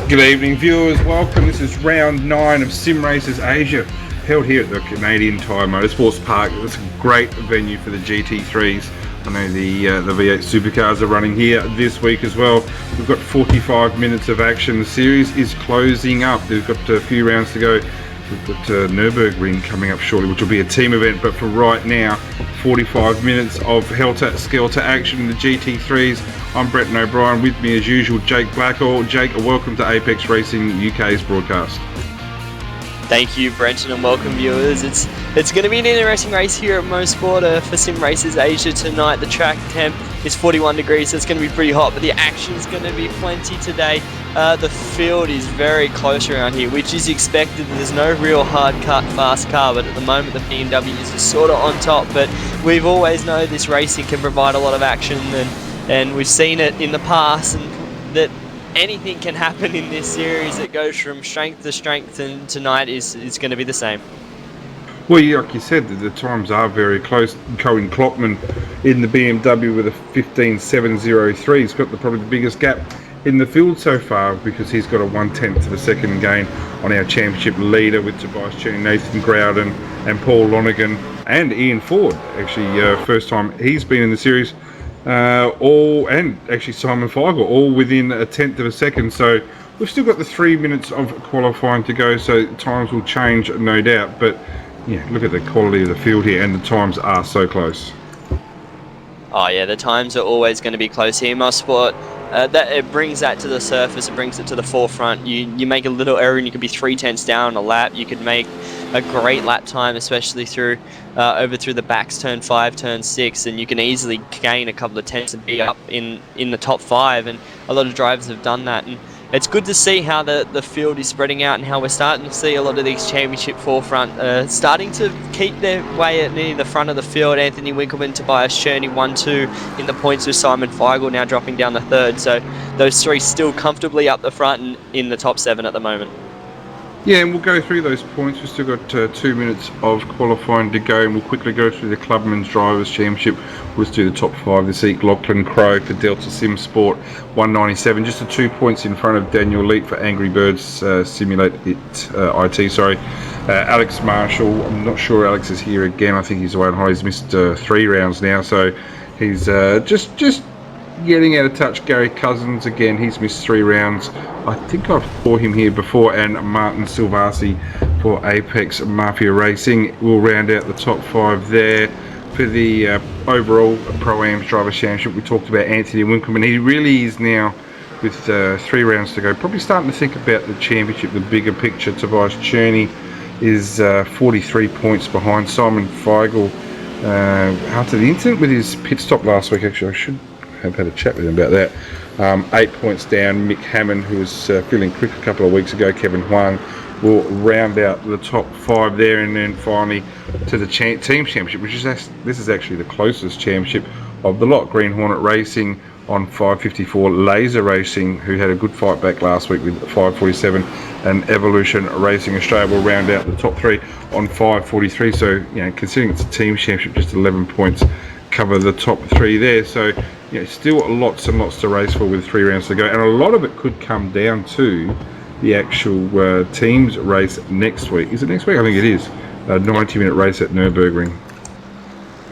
Good evening viewers, welcome. This is round 9 of Sim Racers Asia, held here at the Canadian Tire Motorsports Park. It's a great venue for the GT3s. I know the V8 supercars are running here this week as well. We've got 45 minutes of action. The series is closing up. We've got a few rounds to go. We've got Nürburgring coming up shortly, which will be a team event, but for right now, 45 minutes of helter-skelter action in the GT3s. I'm Brenton O'Brien, with me as usual, Jake Blackhall. Jake, welcome to Apex Racing UK's broadcast. Thank you, Brenton, and welcome viewers. It's going to be an interesting race here at Mosport for Sim Racers Asia tonight. The track temp is 41 degrees, so it's going to be pretty hot, but the action is going to be plenty today. The field is very close around here, which is expected. There's no real hard-cut fast car, but at the moment the BMWs are sort of on top. But we've always known this racing can provide a lot of action, and we've seen it in the past, and that anything can happen in this series. It goes from strength to strength, and tonight is going to be the same. Well, yeah, like you said, the times are very close. Cohen Klopman in the BMW with a 15.703. He's got probably the biggest gap in the field so far, because he's got a 1/10 to the second gain on our championship leader with Tobias Cherny, Nathan Growden and Paul Lonergan and Ian Ford. Actually, first time he's been in the series. And actually Simon Feigl, all within a 1/10 of a second. So we've still got the 3 minutes of qualifying to go, so times will change, no doubt. But yeah, look at the quality of the field here, and the times are so close. Oh yeah, the times are always going to be close here. Mosport, it brings that to the surface, it brings it to the forefront. You make a little error and you could be 3/10 down a lap. You could make a great lap time, especially through through the backs, turn 5, turn 6, and you can easily gain a couple of tenths and be up in the top 5, and a lot of drivers have done that. And it's good to see how the field is spreading out, and how we're starting to see a lot of these championship forefront starting to keep their way near the front of the field. Anthony Winkelman, Tobias Cherny 1-2 in the points, with Simon Feigl now dropping down the third. So those three still comfortably up the front and in the top 7 at the moment. Yeah, and we'll go through those points. We've still got 2 minutes of qualifying to go, and we'll quickly go through the Clubman's Drivers' Championship. We'll just do the top 5 this week. Lachlan Crowe for Delta Sim Sport, 197, just the 2 points in front of Daniel Leet for Angry Birds Simulate IT. Sorry, Alex Marshall. I'm not sure Alex is here again. I think he's away on holiday. He's missed 3 rounds now, so he's just getting out of touch. Gary Cousins again, he's missed 3 rounds. I think I saw him here before. And Martin Silvasi for Apex Mafia Racing will round out the top 5 there. For the overall Pro-Am's Drivers' Championship, we talked about Anthony Winkelman. He really is now, with 3 rounds to go, probably starting to think about the championship, the bigger picture. Tobias Cherny is 43 points behind. Simon Feigl, after the incident with his pit stop last week, actually I should have had a chat with him about that. 8 points down. Mick Hammond, who was feeling quick a couple of weeks ago. Kevin Huang will round out the top 5 there, and then finally to the team championship, which is this is actually the closest championship of the lot. Green Hornet Racing on 554, Laser Racing, who had a good fight back last week with 547, and Evolution Racing Australia will round out the top 3 on 543. So, you know, considering it's a team championship, just 11 points cover the top 3 there. So, you know, still lots and lots to race for with 3 rounds to go, and a lot of it could come down to the actual teams race next week. Is it next week? I think it is. A 90-minute race at Nürburgring.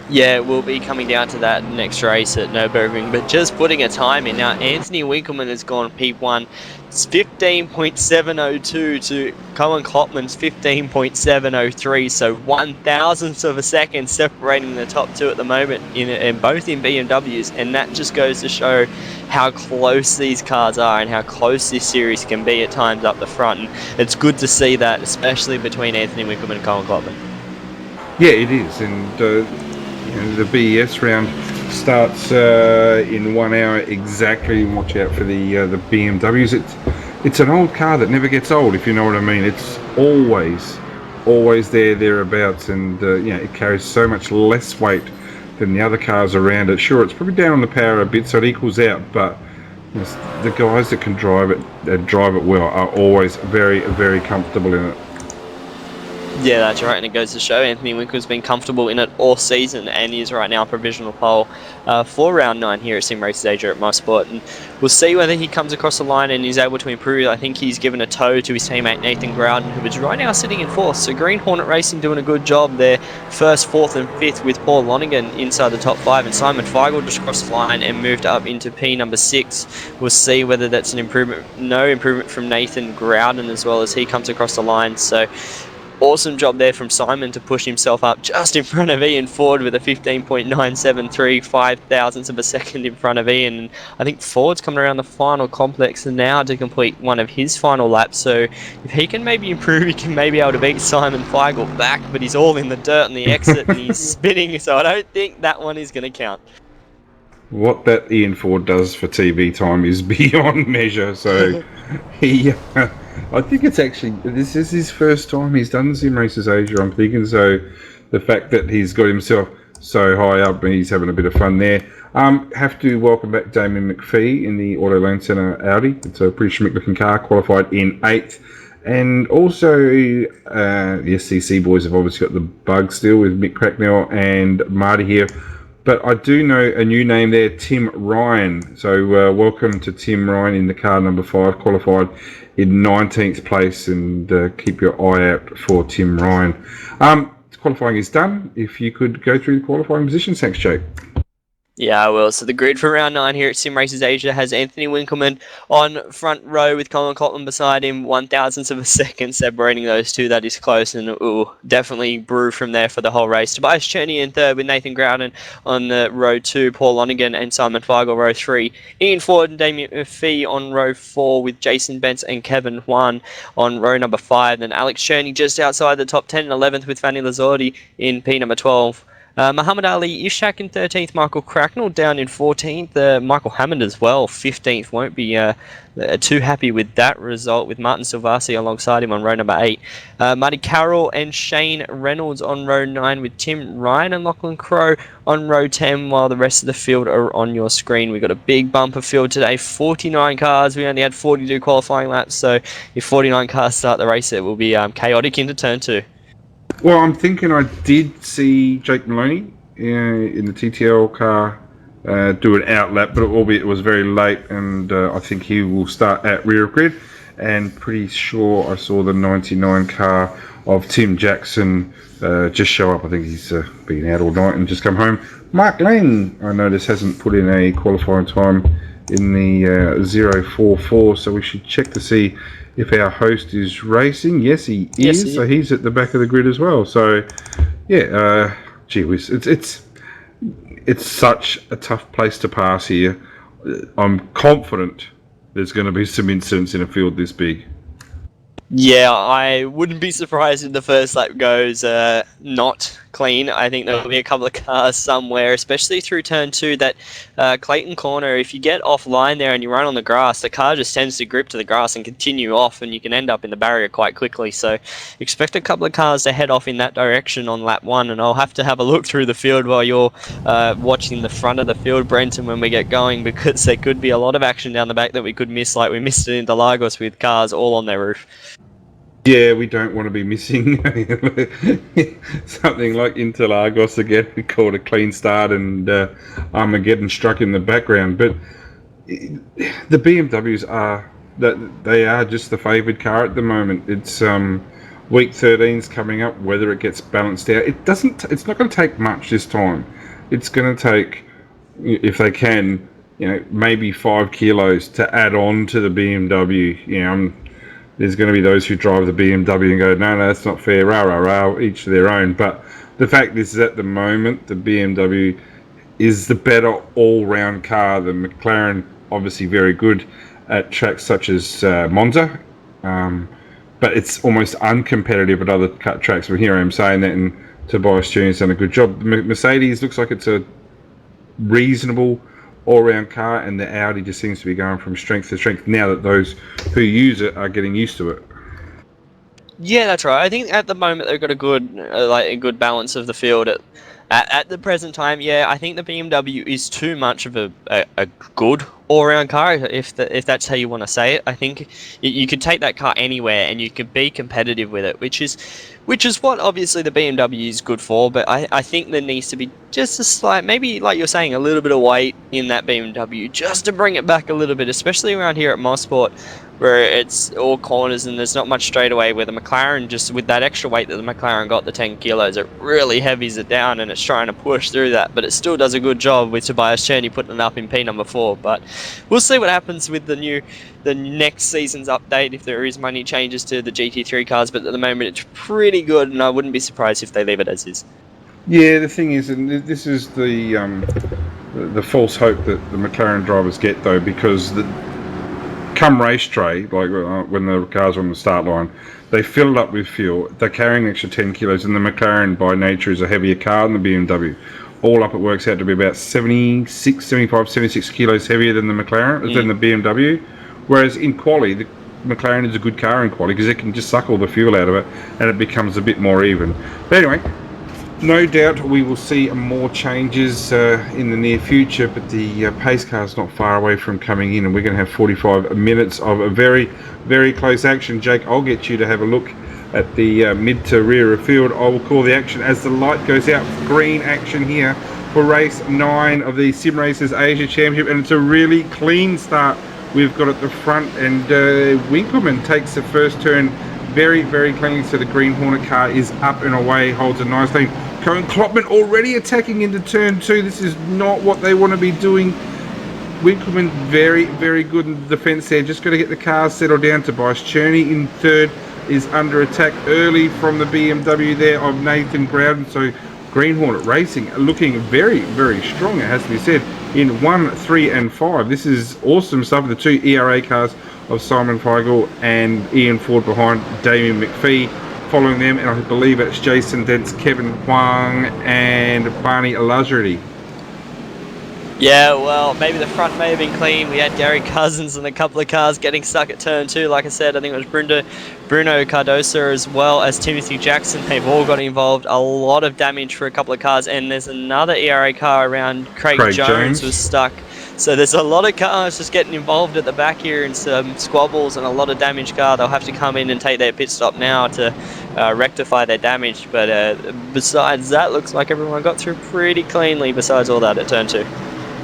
Yeah, we'll be coming down to that next race at Nürburgring, but just putting a time in. Now, Anthony Winkelman has gone P1. It's 15.702 to Cohen Klopman's 15.703, so 1/1000th of a second separating the top 2 at the moment, both in BMWs, and that just goes to show how close these cars are and how close this series can be at times up the front. And it's good to see that, especially between Anthony Winkelman and Cohen Klopman. Yeah, it is, and the BES round starts in 1 hour exactly. Watch out for the BMWs. It's an old car that never gets old, if you know what I mean. It's always thereabouts, and it carries so much less weight than the other cars around it. Sure, it's probably down on the power a bit, so it equals out, but the guys that can drive it well are always very, very comfortable in it. Yeah, that's right, and it goes to show Anthony Winkler's been comfortable in it all season, and is right now provisional pole for round 9 here at Sim Races Asia at Mosport, and we'll see whether he comes across the line and is able to improve. I think he's given a toe to his teammate Nathan Grouden, who is right now sitting in 4th, so Green Hornet Racing doing a good job there, 1st, 4th and 5th, with Paul Lonigan inside the top 5, and Simon Feigl just crossed the line and moved up into P number 6. We'll see whether that's an improvement. No improvement from Nathan Grouden as well as he comes across the line, so awesome job there from Simon to push himself up just in front of Ian Ford with a 15.973, 5,000ths of a second in front of Ian. And I think Ford's coming around the final complex now to complete one of his final laps. So if he can maybe improve, he can maybe be able to beat Simon Feigl back, but he's all in the dirt on the exit and he's spinning, so I don't think that one is going to count. What that Ian Ford does for TV time is beyond measure. So he, I think it's actually, this is his first time he's done Sim Races Asia, I'm thinking. So the fact that he's got himself so high up and he's having a bit of fun there. Have to welcome back Damien McPhee in the Auto Lane Centre Audi. It's a pretty schmick looking car, qualified in 8th. And also, the SCC boys have obviously got the bug still with Mick Cracknell and Marty here. But I do know a new name there, Tim Ryan. So welcome to Tim Ryan in the car number 5, qualified in 19th place, and keep your eye out for Tim Ryan. Qualifying is done. If you could go through the qualifying positions, thanks, Jake. Yeah, I will. So the grid for round 9 here at Sim Races Asia has Anthony Winkelman on front row with Colin Cotland beside him, 1,000ths of a second separating those two. That is close, and definitely brew from there for the whole race. Tobias Cherney in 3rd with Nathan Grouden on row 2, Paul Lonigan and Simon Feigl row 3. Ian Ford and Damien McPhee on row 4 with Jason Bentz and Kevin Juan on row number 5. And Alex Cherney just outside the top 10 and 11th with Fanny Lazardi in P number 12. Muhammad Ali Ishak in 13th, Michael Cracknell down in 14th, Michael Hammond as well, 15th. Won't be too happy with that result, with Martin Silvasi alongside him on row number 8. Marty Carroll and Shane Reynolds on row 9 with Tim Ryan and Lachlan Crowe on row 10, while the rest of the field are on your screen. We've got a big bumper field today, 49 cars. We only had 42 qualifying laps, so if 49 cars start the race, it will be chaotic into turn 2. Well, I'm thinking I did see Jake Maloney in the TTL car do an out lap, but albeit it was very late, and I think he will start at rear of grid. And pretty sure I saw the 99 car of Tim Jackson just show up. I think he's been out all night and just come home. Mark Lane, I notice, hasn't put in a qualifying time in the 044, so we should check to see if our host is racing. Yes, he is. Yes, so he's at the back of the grid as well. So, yeah, gee whiz, it's such a tough place to pass here. I'm confident there's going to be some incidents in a field this big. Yeah, I wouldn't be surprised if the first lap goes not clean. I think there'll be a couple of cars somewhere, especially through turn 2, that Clayton corner. If you get offline there and you run on the grass, the car just tends to grip to the grass and continue off, and you can end up in the barrier quite quickly. So expect a couple of cars to head off in that direction on lap 1, and I'll have to have a look through the field while you're watching the front of the field, Brenton, when we get going, because there could be a lot of action down the back that we could miss, like we missed it in Interlagos with cars all on their roof. Yeah, we don't want to be missing something like Interlagos again. We called a clean start and Armageddon struck in the background. But the BMWs they are just the favoured car at the moment. It's week 13's coming up. Whether it gets balanced out, it's not going to take much this time. It's going to take, if they can, maybe 5 kilos to add on to the BMW. There's going to be those who drive the BMW and go, no, that's not fair, rah, rah, rah, each to their own. But the fact is, at the moment, the BMW is the better all-round car. The McLaren, obviously very good at tracks such as Monza, but it's almost uncompetitive at other tracks. But here I am saying that, and Tobias Jr.'s done a good job. Mercedes looks like it's a reasonable all-round car, and the Audi just seems to be going from strength to strength now that those who use it are getting used to it. Yeah, that's right. I think at the moment they've got a good balance of the field. At the present time, yeah, I think the BMW is too much of a good all-round car, if that's how you want to say it. I think you could take that car anywhere and you could be competitive with it, which is what obviously the BMW is good for. But I think there needs to be just a slight, maybe like you're saying, a little bit of weight in that BMW just to bring it back a little bit, especially around here at Mosport, where it's all corners and there's not much straightaway, where the McLaren, just with that extra weight that the McLaren got, the 10 kilos, it really heavies it down and it's trying to push through that, but it still does a good job with Tobias Cherney putting it up in P number 4. But we'll see what happens with the next season's update, if there is many changes to the GT3 cars, but at the moment it's pretty good and I wouldn't be surprised if they leave it as is. Yeah, the thing is, and this is the false hope that the McLaren drivers get, though, because come race tray, like when the cars are on the start line, they fill it up with fuel. They're carrying an extra 10 kilos, and the McLaren by nature is a heavier car than the BMW. All up, it works out to be about 76 kilos heavier than the McLaren, than the BMW. Whereas in quali, the McLaren is a good car in quali because it can just suck all the fuel out of it, and it becomes a bit more even. But anyway, no doubt we will see more changes in the near future, but the pace car is not far away from coming in, and we're going to have 45 minutes of a very, very close action. Jake, I'll get you to have a look at the mid to rear of field. I will call the action as the light goes out. Green action here for race 9 of the Sim Racers Asia Championship, and it's a really clean start we've got at the front, and Winkelmann takes the first turn very, very cleanly, so the Green Hornet car is up and away, holds a nice lead. Cohen Klopman already attacking into turn 2. This is not what they want to be doing. Winkelmann very, very good in the defence there. Just got to get the car settled down. Tobias Cherney in third is under attack early from the BMW there of Nathan Grouden. So Green Hornet Racing looking very, very strong, it has to be said, in 1, 3 and 5. This is awesome stuff. The 2 ERA cars of Simon Feigl and Ian Ford behind Damien McPhee. Following them, and I believe it's Jason Dents, Kevin Huang and Barney Lazarity. Yeah, well, maybe the front may have been clean. We had Gary Cousins and a couple of cars getting stuck at turn 2. Like I said, I think it was Bruno Cardoso as well as Timothy Jackson. They've all got involved. A lot of damage for a couple of cars, and there's another ERA car around. Craig Jones was stuck. So there's a lot of cars just getting involved at the back here in some squabbles and a lot of damaged car. They'll have to come in and take their pit stop now to rectify their damage. But besides that, looks like everyone got through pretty cleanly besides all that at turn 2.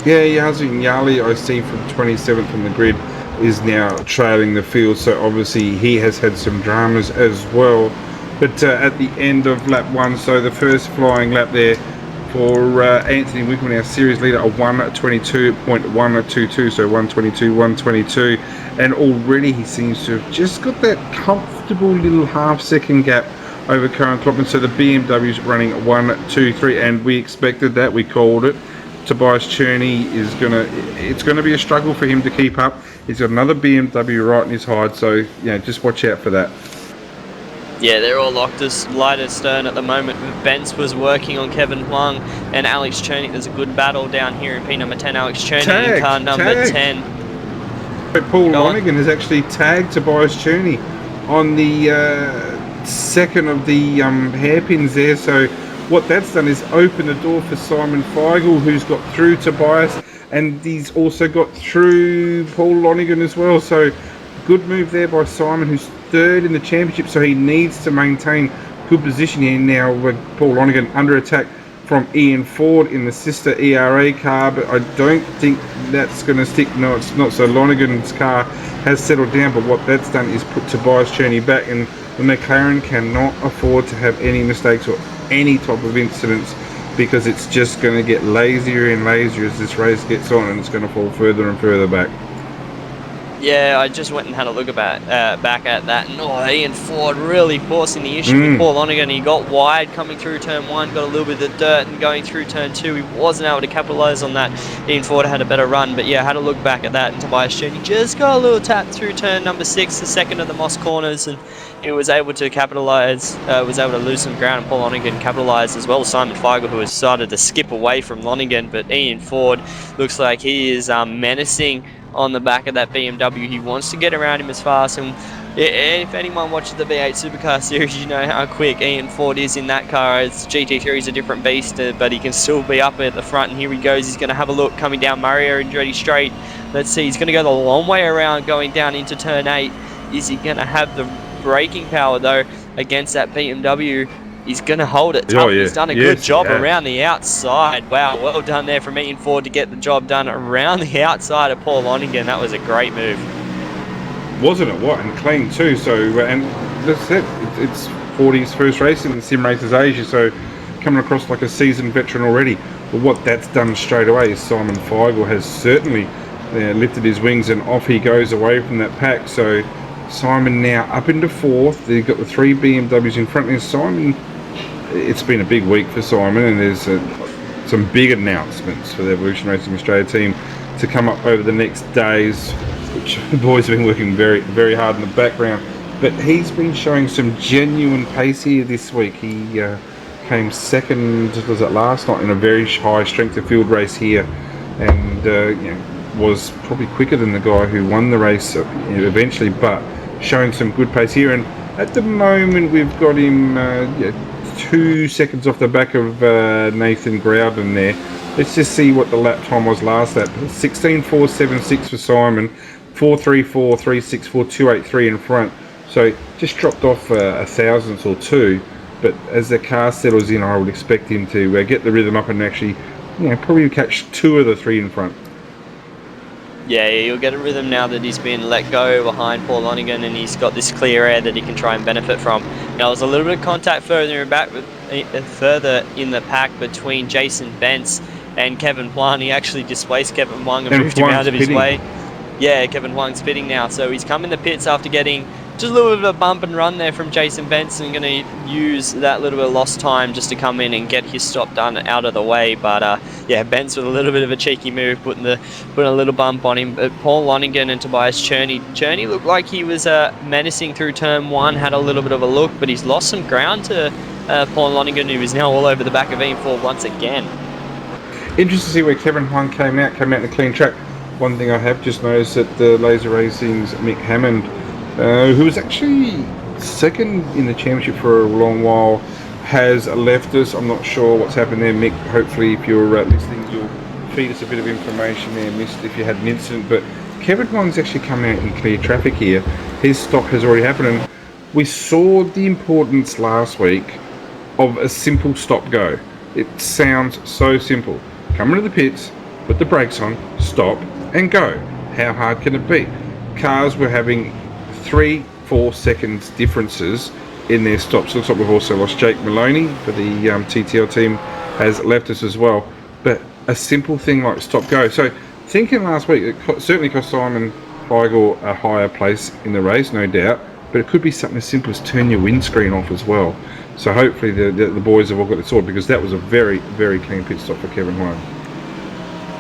Yeah, Yazin Yali, I see from 27th on the grid, is now trailing the field. So obviously he has had some dramas as well. But at the end of lap 1, so the first flying lap there, for Anthony Winkelmann, our series leader, a 1:22.122, so 1:22.122, and already he seems to have just got that comfortable little half-second gap over Cohen Klopman. So the BMW's running 1, 2, 3, and we expected that, we called it. Tobias Cherney is it's gonna be a struggle for him to keep up. He's got another BMW right in his hide, so just watch out for that. Yeah, they're all locked as light astern at the moment. Bence was working on Kevin Huang and Alex Cherney. There's a good battle down here in P number 10. Alex Cherney in car number 10. Paul Lonigan has actually tagged Tobias Cherney on the second of the hairpins there. So what that's done is open the door for Simon Feigl, who's got through Tobias, and he's also got through Paul Lonigan as well. So good move there by Simon, who's third in the championship, so he needs to maintain good position here now with Paul Lonigan under attack from Ian Ford in the sister ERA car, but I don't think that's going to stick. No, it's not. So Lonigan's car has settled down, but what that's done is put Tobias Cherney back, and the McLaren cannot afford to have any mistakes or any type of incidents, because it's just going to get lazier and lazier as this race gets on, and it's going to fall further and further back. Yeah, I just went and had a look back at that. And Ian Ford really forcing the issue with Paul Lonigan. He got wide coming through turn 1, got a little bit of dirt, and going through turn 2, he wasn't able to capitalise on that. Ian Ford had a better run, but yeah, had a look back at that. And Tobias Cherney just got a little tap through turn number 6, the second of the Moss corners, and he was able to capitalise, was able to lose some ground, and Paul Lonigan capitalised as well as Simon Feigl, who has started to skip away from Lonigan. But Ian Ford looks like he is menacing on the back of that BMW. He wants to get around him as fast, and If anyone watches the V8 Supercar Series, you know how quick Ian Ford is in that car. It's GT3 is a different beast, but he can still be up at the front, and here he goes. He's going to have a look coming down Mario Andretti Straight. Let's see, he's going to go the long way around going down into turn 8. Is he going to have the braking power, though, against that BMW? He's going to hold it tough. Oh, yeah. He's done a good job around the outside. Wow, well done there from Ian Ford to get the job done around the outside of Paul Lonigan. That was a great move. Wasn't it? What? And clean too. So, and that's it. It's Fordy's first race in the Sim Racers Asia, so coming across like a seasoned veteran already. But what that's done straight away is Simon Feigl has certainly lifted his wings, and off he goes away from that pack. So Simon now up into 4th. They've got the 3 BMWs in front of Simon. It's been a big week for Simon, and there's some big announcements for the Evolution Racing Australia team to come up over the next days, which the boys have been working very, very hard in the background. But he's been showing some genuine pace here this week. He came second, was it last night, in a very high strength of field race here, and you know, was probably quicker than the guy who won the race eventually, but showing some good pace here. And at the moment we've got him 2 seconds off the back of Nathan Groudon there. Let's just see what the lap time was last lap. 16.476 for Simon, 4.34.364, 2.83 in front. So just dropped off a thousandth or two. But as the car settles in, I would expect him to get the rhythm up and actually, probably catch 2 of the 3 in front. Yeah, he'll get a rhythm now that he's been let go behind Paul Lonigan, and he's got this clear air that he can try and benefit from. Now, there's a little bit of contact further in the pack between Jason Bentz and Kevin Huang. He actually displaced Kevin Huang and moved him out of his way. Yeah, Kevin Huang's pitting now, so he's come in the pits after getting just a little bit of a bump and run there from Jason Bentz, and going to use that little bit of lost time just to come in and get his stop done out of the way. But yeah, Bentz with a little bit of a cheeky move, putting a little bump on him. But Paul Lonigan and Tobias Cherney looked like he was menacing through turn 1, had a little bit of a look, but he's lost some ground to Paul Lonigan, who is now all over the back of Ian Ford once again. Interesting to see where Kevin Huang came out in a clean track. One thing I have just noticed that the Laser Racing's Mick Hammond, who was actually second in the championship for a long while, has left us. I'm not sure what's happened there, Mick. Hopefully, if you're listening, you'll feed us a bit of information there, missed if you had an incident. But Kevin Huang's actually come out in clear traffic here. His stop has already happened, and we saw the importance last week of a simple stop-go. It sounds so simple. Come into the pits, put the brakes on, stop, and go. How hard can it be? Cars were having 3-4 seconds differences in their stops. Looks like we've also lost Jake Maloney for the TTL team, has left us as well. But a simple thing like stop go. So thinking last week, it certainly cost Simon Feigl a higher place in the race, no doubt. But it could be something as simple as turn your windscreen off as well. So hopefully the boys have all got it sorted, because that was a very, very clean pit stop for Kevin Huang.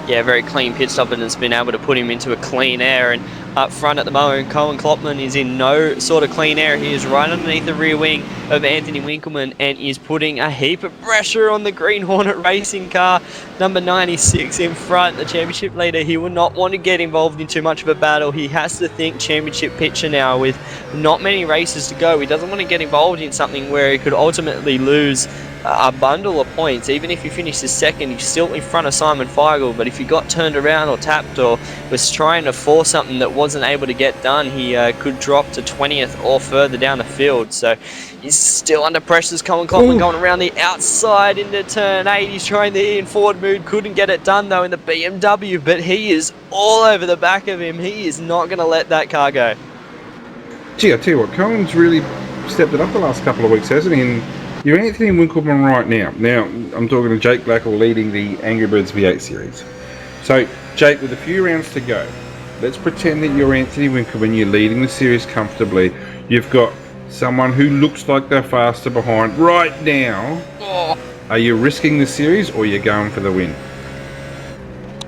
Yeah, very clean pit stop, and it's been able to put him into a clean air. And up front at the moment, Cohen Klopman is in no sort of clean air. He is right underneath the rear wing of Anthony Winkleman and is putting a heap of pressure on the Green Hornet racing car, number 96 in front, the championship leader. He will not want to get involved in too much of a battle. He has to think championship picture now with not many races to go. He doesn't want to get involved in something where he could ultimately lose a bundle of points. Even if he finishes second, he's still in front of Simon Feigl, but if he got turned around or tapped or was trying to force something that wasn't able to get done, he could drop to 20th or further down the field. So he's still under pressure. As Colin Klopman going around the outside into turn 8. He's trying the Ian Ford move, couldn't get it done though in the BMW, but he is all over the back of him. He is not going to let that car go. Gee, I tell you what, Cohen's really stepped it up the last couple of weeks, hasn't he? And you're Anthony Winkleman right now. Now, I'm talking to Jake Blackhall leading the Angry Birds V8 series. So, Jake, with a few rounds to go, let's pretend that you're Anthony Winkleman, you're leading the series comfortably. You've got someone who looks like they're faster behind right now. Are you risking the series, or are you going for the win?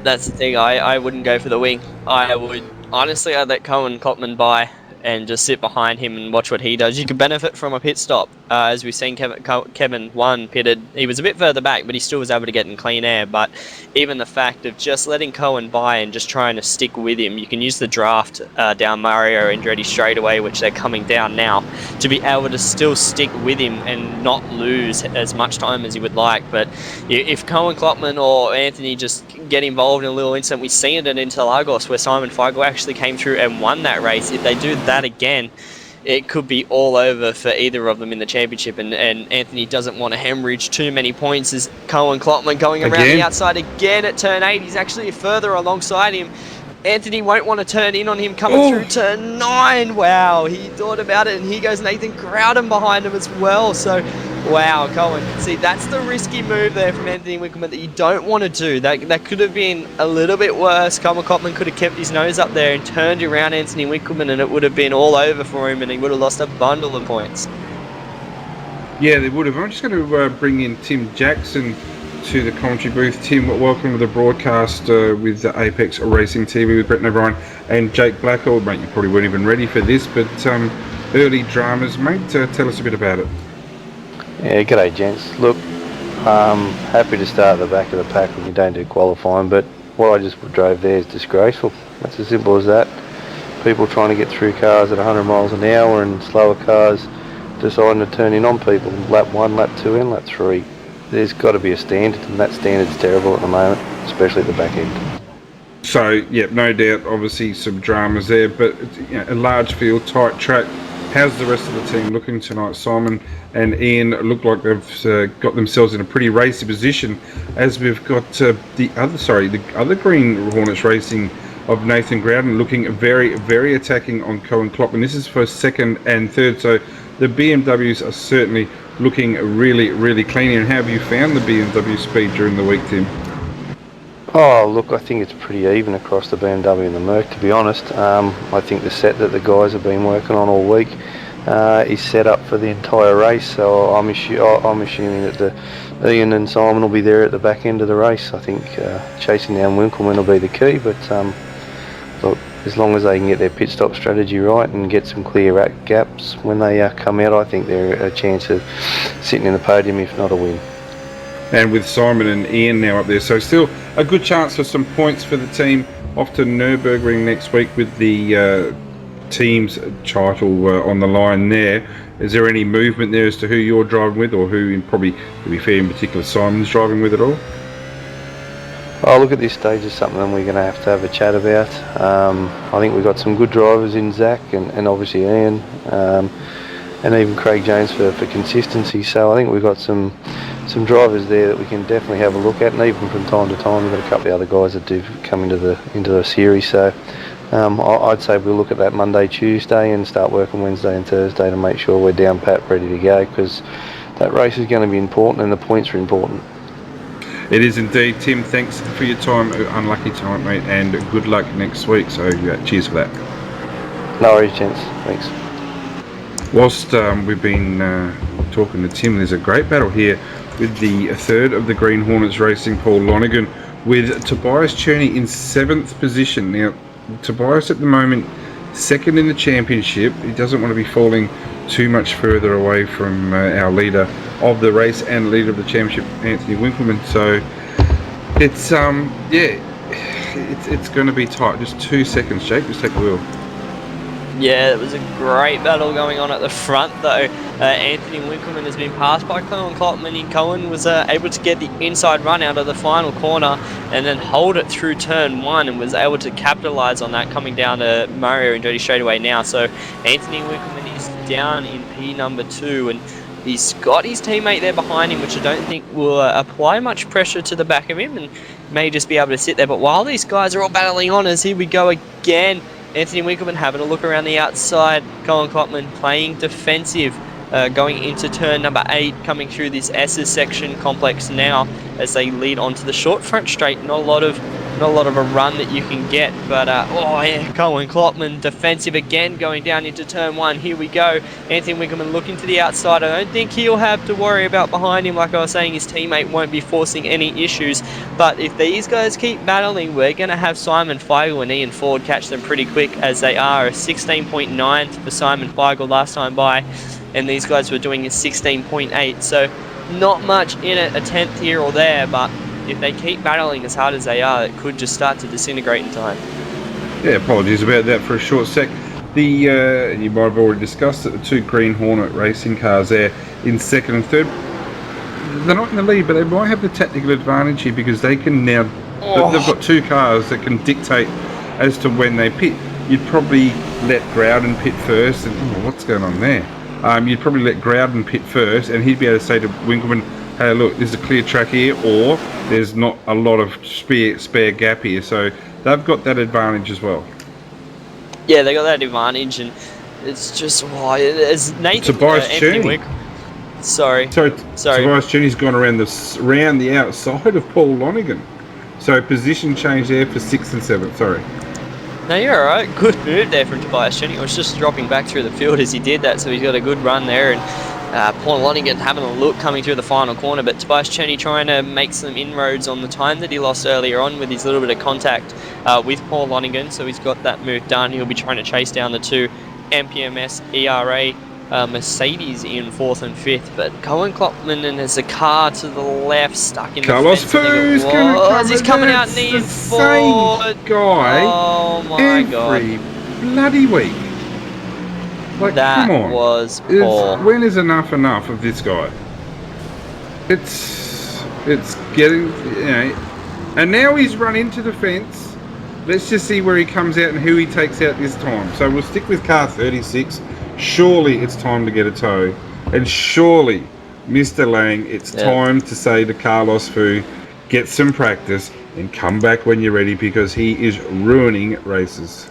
That's the thing, I wouldn't go for the win. I would, honestly, I'd let Cohen Klopman by. and just sit behind him and watch what he does. You could benefit from a pit stop, as we've seen Kevin 1 pitted. He was a bit further back, but he still was able to get in clean air. But even the fact of just letting Cohen by and just trying to stick with him, you can use the draft down Mario Andretti straightaway, which they're coming down now, to be able to still stick with him and not lose as much time as you would like. But if Cohen Klopman or Anthony just get involved in a little incident, we've seen it at Interlagos where Simon Feigl actually came through and won that race. If they do that again, it could be all over for either of them in the championship, and Anthony doesn't want to hemorrhage too many points as Cohen Klopman going around the outside again at turn 8. He's actually further alongside him. Anthony won't want to turn in on him coming through turn 9. Wow, he thought about it, and here goes Nathan Crowden behind him as well. So, wow, Cohen. See, that's the risky move there from Anthony Winkelman that you don't want to do. That could have been a little bit worse. Cohen Klopman could have kept his nose up there and turned around Anthony Winkelman, and it would have been all over for him, and he would have lost a bundle of points. Yeah, they would have. I'm just going to bring in Tim Jackson to the commentary booth. Tim, welcome to the broadcast with Apex Racing TV with Brenton O'Brien and Jake Blackhall. Mate, you probably weren't even ready for this, but early dramas, mate. Tell us a bit about it. Yeah, g'day gents. Look, happy to start at the back of the pack when you don't do qualifying, but what I just drove there is disgraceful. That's as simple as that. People trying to get through cars at 100 miles an hour and slower cars deciding to turn in on people. Lap 1, lap 2 and lap 3. There's got to be a standard, and that standard's terrible at the moment, especially at the back end. So, yeah, no doubt, obviously some dramas there, but a large field, tight track. How's the rest of the team looking tonight? Simon and Ian look like they've got themselves in a pretty racy position, as we've got the other Green Hornets Racing of Nathan Crowden looking very, very attacking on Cohen Klopman. This is for second and third, so the BMWs are certainly looking really, really clean. And how have you found the BMW speed during the week, Tim? Oh, look, I think it's pretty even across the BMW and the Merc, to be honest. I think the set that the guys have been working on all week is set up for the entire race, so I'm assuming that Ian and Simon will be there at the back end of the race. I think chasing down Winkelman will be the key, but look, as long as they can get their pit stop strategy right and get some clear gaps when they come out, I think they're a chance of sitting in the podium, if not a win. And with Simon and Ian now up there, so still a good chance for some points for the team off to Nürburgring next week with the team's title on the line there. Is there any movement there as to who you're driving with, or who, probably to be fair, in particular Simon's driving with at all? Oh, look, at this stage is something we're going to have a chat about. I think we've got some good drivers in Zach and obviously Ian, and even Craig Jones for consistency. So I think we've got some drivers there that we can definitely have a look at, and even from time to time we've got a couple of other guys that do come into the series. So I'd say we'll look at that Monday, Tuesday, and start working Wednesday and Thursday to make sure we're down pat, ready to go, because that race is going to be important and the points are important. It is indeed. Tim, thanks for your time. Unlucky time, mate, and good luck next week. So cheers for that. No worries, gents. Thanks. Whilst we've been talking to Tim, there's a great battle here with the third of the Green Hornets Racing, Paul Lonergan, with Tobias Cherney in 7th position. Now, Tobias at the moment, second in the championship. He doesn't want to be falling too much further away from our leader of the race and leader of the championship, Anthony Winkelman. So it's it's going to be tight. Just 2 seconds, Jake. Just take the wheel. Yeah, it was a great battle going on at the front, though. Anthony Winkelman has been passed by Cohen Klopman, and Cohen was able to get the inside run out of the final corner and then hold it through turn 1 and was able to capitalise on that coming down to Mario Andretti straightaway now. So Anthony Winkelman is down in P number 2, and he's got his teammate there behind him, which I don't think will apply much pressure to the back of him, and may just be able to sit there. But while these guys are all battling on, as here we go again, Anthony Winkelman having a look around the outside, Cohen Klopman playing defensive, going into turn number 8, coming through this S's section complex now as they lead onto the short front straight. Not a lot of not a lot of a run that you can get. But oh yeah, Cohen Klopman defensive again, going down into turn 1. Here we go. Anthony Winkelman looking to the outside. I don't think he'll have to worry about behind him. Like I was saying, his teammate won't be forcing any issues. But if these guys keep battling, we're going to have Simon Feigl and Ian Ford catch them pretty quick, as they are a 16.9 for Simon Feigl last time by, and these guys were doing a 16.8. So not much in it, a 10th here or there, but if they keep battling as hard as they are, it could just start to disintegrate in time. Yeah, apologies about that for a short sec. You might have already discussed it, the 2 Green Hornet racing cars there in second and third. They're not in the lead, but they might have the technical advantage here because they can now, they've got 2 cars that can dictate as to when they pit. You'd probably let Groudon pit first, and what's going on there? You'd probably let Groudon pit first, and he'd be able to say to Winkelman, hey look, there's a clear track here, or there's not a lot of spare gap here. So they've got that advantage as well. Yeah, they got that advantage, and it's just as Nathan Tobias Cherney. Sorry. Tobias Cherney's gone around the outside of Paul Lonigan. So position change there for 6th and 7th. Sorry. No, you're alright. Good move there from Tobias Cherney. I was just dropping back through the field as he did that, so he's got a good run there. And Paul Lonigan having a look coming through the final corner, but Tobias Cherney trying to make some inroads on the time that he lost earlier on with his little bit of contact with Paul Lonigan, so he's got that move done. He'll be trying to chase down the 2 MPMS ERA Mercedes in 4th and 5th, but Cohen Klopman, and there's a car to the left stuck in Carlos the fence. He's coming out in the same guy. Oh my god! Bloody week. Like, that come on. Was poor. When is enough of this guy? It's getting, you know, and now he's run into the fence. Let's just see where he comes out and who he takes out this time. So we'll stick with car 36. Surely it's time to get a tow, and surely, Mr. Lang, it's time to say to Carlos Fu, get some practice and come back when you're ready, because he is ruining races.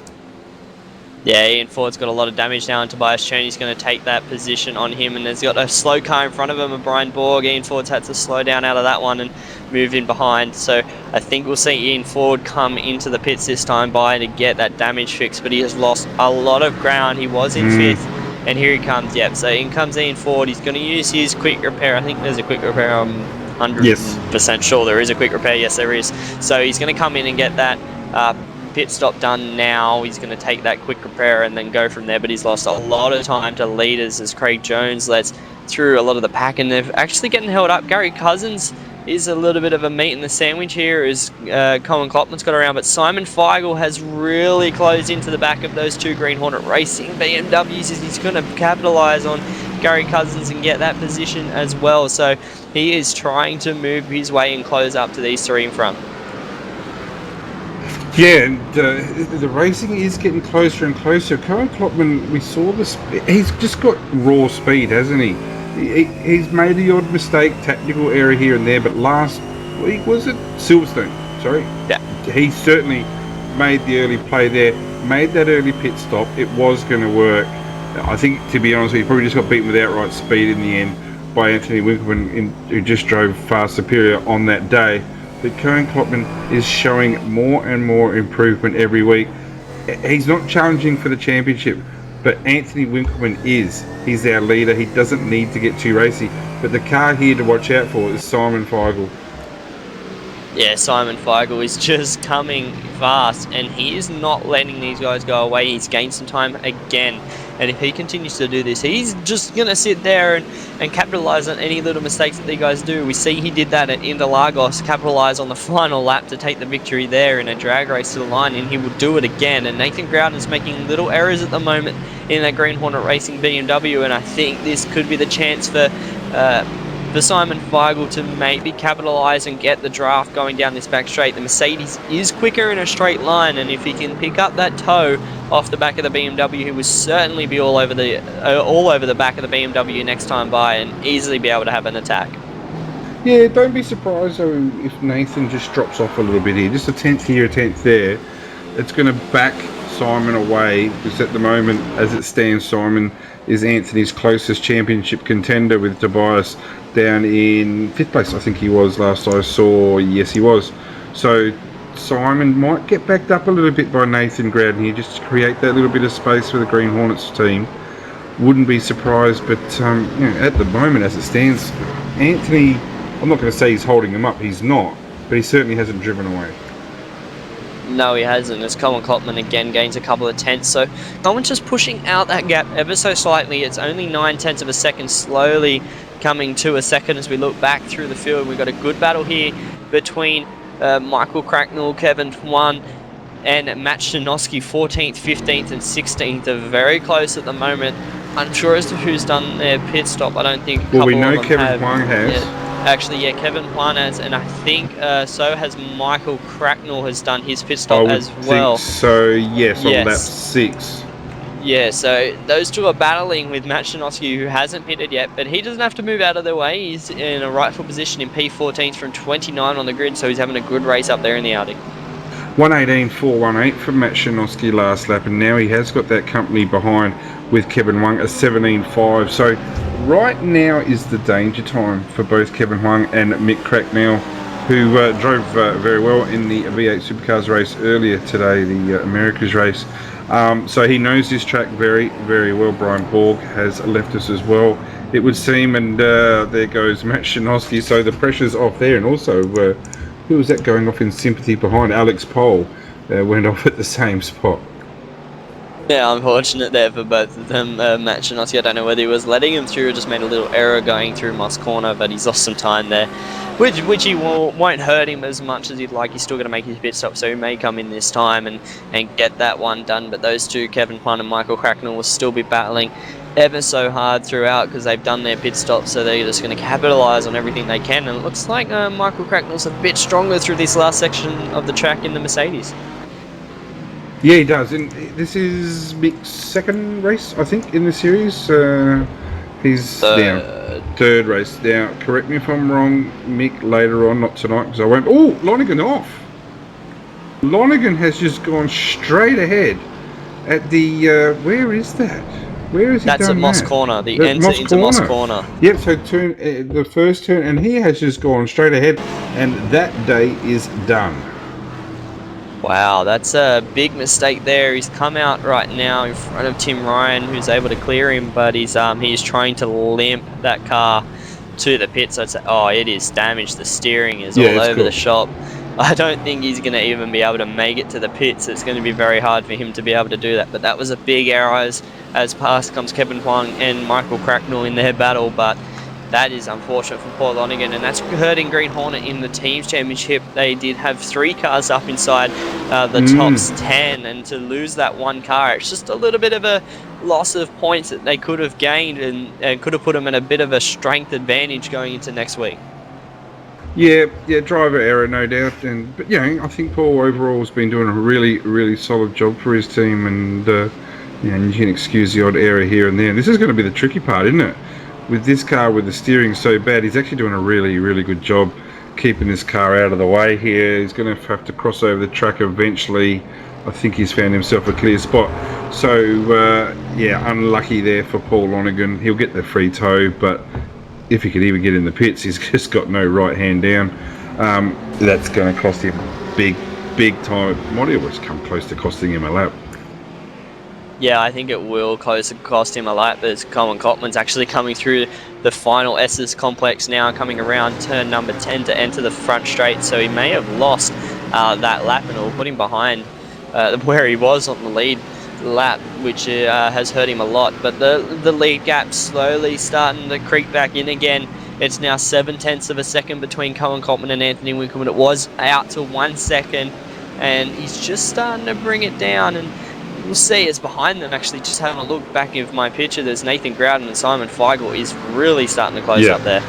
Yeah, Ian Ford's got a lot of damage now, and Tobias Cherney's going to take that position on him, and there's got a slow car in front of him, and Brian Borg. Ian Ford's had to slow down out of that one and move in behind, so I think we'll see Ian Ford come into the pits this time by to get that damage fixed, but he has lost a lot of ground. He was in 5th, and here he comes. Yep, so in comes Ian Ford. He's going to use his quick repair. I think there's a quick repair. I'm 100% sure there is a quick repair. Yes, there is. So he's going to come in and get that pit stop done now. He's going to take that quick repair and then go from there, but he's lost a lot of time to leaders as Craig Jones lets through a lot of the pack, and they're actually getting held up. Gary Cousins is a little bit of a meat in the sandwich here as Cohen Klopman's got around, but Simon Feigl has really closed into the back of those 2 Green Hornet Racing BMWs, as he's going to capitalise on Gary Cousins and get that position as well. So he is trying to move his way and close up to these 3 in front. Yeah, and the racing is getting closer and closer. Cohen Klopman, we saw this. He's just got raw speed, hasn't he? He's made the odd mistake, tactical error here and there, but last week, was it Silverstone? Sorry. Yeah. He certainly made the early play there, made that early pit stop. It was going to work. I think, to be honest with you, he probably just got beaten with outright speed in the end by Anthony Winkelman, who just drove far superior on that day. But Cohen Klopman is showing more and more improvement every week. He's not challenging for the championship, but Anthony Winkelman is. He's our leader. He doesn't need to get too racy. But the car here to watch out for is Simon Feigl. Yeah, Simon Feigl is just coming fast, and he is not letting these guys go away. He's gained some time again, and if he continues to do this, he's just going to sit there and capitalise on any little mistakes that these guys do. We see he did that at Interlagos, capitalise on the final lap to take the victory there in a drag race to the line, and he will do it again. And Nathan Groudon's making little errors at the moment in that Green Hornet Racing BMW, and I think this could be the chance for Simon Feigl to maybe capitalise and get the draft going down this back straight. The Mercedes is quicker in a straight line, and if he can pick up that toe off the back of the BMW, he will certainly be all over the back of the BMW next time by and easily be able to have an attack. Yeah, don't be surprised though if Nathan just drops off a little bit here. Just a 10th here, a 10th there. It's going to back Simon away, because at the moment, as it stands, Simon is Anthony's closest championship contender, with Tobias down in 5th place. I think he was last I saw. Yes, he was. So Simon might get backed up a little bit by Nathan Groudon here just to create that little bit of space for the Green Hornets team. Wouldn't be surprised, but you know, at the moment as it stands, Anthony, I'm not going to say he's holding him up, he's not, but he certainly hasn't driven away. No, he hasn't. As Colin Cotman again gains a couple of tenths. So Colin's just pushing out that gap ever so slightly. It's only 9/10 of a second, slowly coming to a second as we look back through the field. We've got a good battle here between Michael Cracknell, Kevin Juan, and Matt Shanoski. 14th, 15th, and 16th are very close at the moment. Unsure as to who's done their pit stop. I don't think. Well, we know Kevin Juan has. Yeah. Actually, yeah, Kevin Juan has, and I think so has Michael Cracknell has done his pit stop as well. So yes, on lap 6. Yeah, so those two are battling with Matt Shanoski, who hasn't pitted yet, but he doesn't have to move out of their way. He's in a rightful position in P14 from 29 on the grid, so he's having a good race up there in the Audi. 1:18.418 for Matt Shanoski last lap, and now he has got that company behind with Kevin Huang, a 17.5. So right now is the danger time for both Kevin Huang and Mick Cracknell, who drove very well in the V8 Supercars race earlier today, the Americas race. So he knows this track very, very well. Brian Borg has left us as well, it would seem, and there goes Matt Shanoski. So the pressure's off there, and also who was that going off in sympathy behind? Alex Pohl went off at the same spot. Yeah, unfortunate there for both of them. Matt Shanoski, I don't know whether he was letting him through or just made a little error going through Moss Corner, but he's lost some time there, which he won't hurt him as much as he'd like. He's still going to make his pit stop, so he may come in this time and get that one done. But those two, Kevin Huang and Michael Cracknell, will still be battling ever so hard throughout because they've done their pit stop, so they're just going to capitalise on everything they can. And it looks like Michael Cracknell's a bit stronger through this last section of the track in the Mercedes. Yeah, he does, and this is Mick's second race, I think, in the series. He's now third race. Now, correct me if I'm wrong, Mick, later on, not tonight, because I won't. Oh, Lonergan off. Lonergan has just gone straight ahead at the. Where is that? Where is he? That's done at Moss that? Corner, the enter into Moss Corner. Yep, so turn the first turn, and he has just gone straight ahead, and that day is done. Wow, that's a big mistake there. He's come out right now in front of Tim Ryan, who's able to clear him, but he's trying to limp that car to the pit. So it's it is damaged. The steering is all over the shop. I don't think he's going to even be able to make it to the pits. It's going to be very hard for him to be able to do that. But that was a big error as past comes Kevin Huang and Michael Cracknell in their battle. But that is unfortunate for Paul Lonergan, and that's hurting Green Hornet in the Teams Championship. They did have 3 cars up inside the tops 10, and to lose that one car, it's just a little bit of a loss of points that they could have gained and could have put them in a bit of a strength advantage going into next week. Yeah, driver error, no doubt. But I think Paul overall has been doing a really, really solid job for his team, and you can excuse the odd error here and there. And this is going to be the tricky part, isn't it? With this car, with the steering so bad, he's actually doing a really, really good job keeping this car out of the way here. He's going to have to cross over the track eventually. I think he's found himself a clear spot. So, unlucky there for Paul Lonergan. He'll get the free tow, but if he could even get in the pits, he's just got no right hand down. That's going to cost him big time. It might always come close to costing him a lap. Yeah, I think it will cost him a lap as Colin Cotman's actually coming through the final S's complex now, coming around turn number 10 to enter the front straight. So he may have lost that lap, and it will put him behind where he was on the lead lap, which has hurt him a lot. But the lead gap slowly starting to creep back in again. It's now 7/10 of a second between Colin Cotman and Anthony Winkleman. It was out to 1 second, and he's just starting to bring it down. And we'll see, it's behind them actually. Just having a look back of my picture, there's Nathan Groudon and Simon Feigl is really starting to close up there.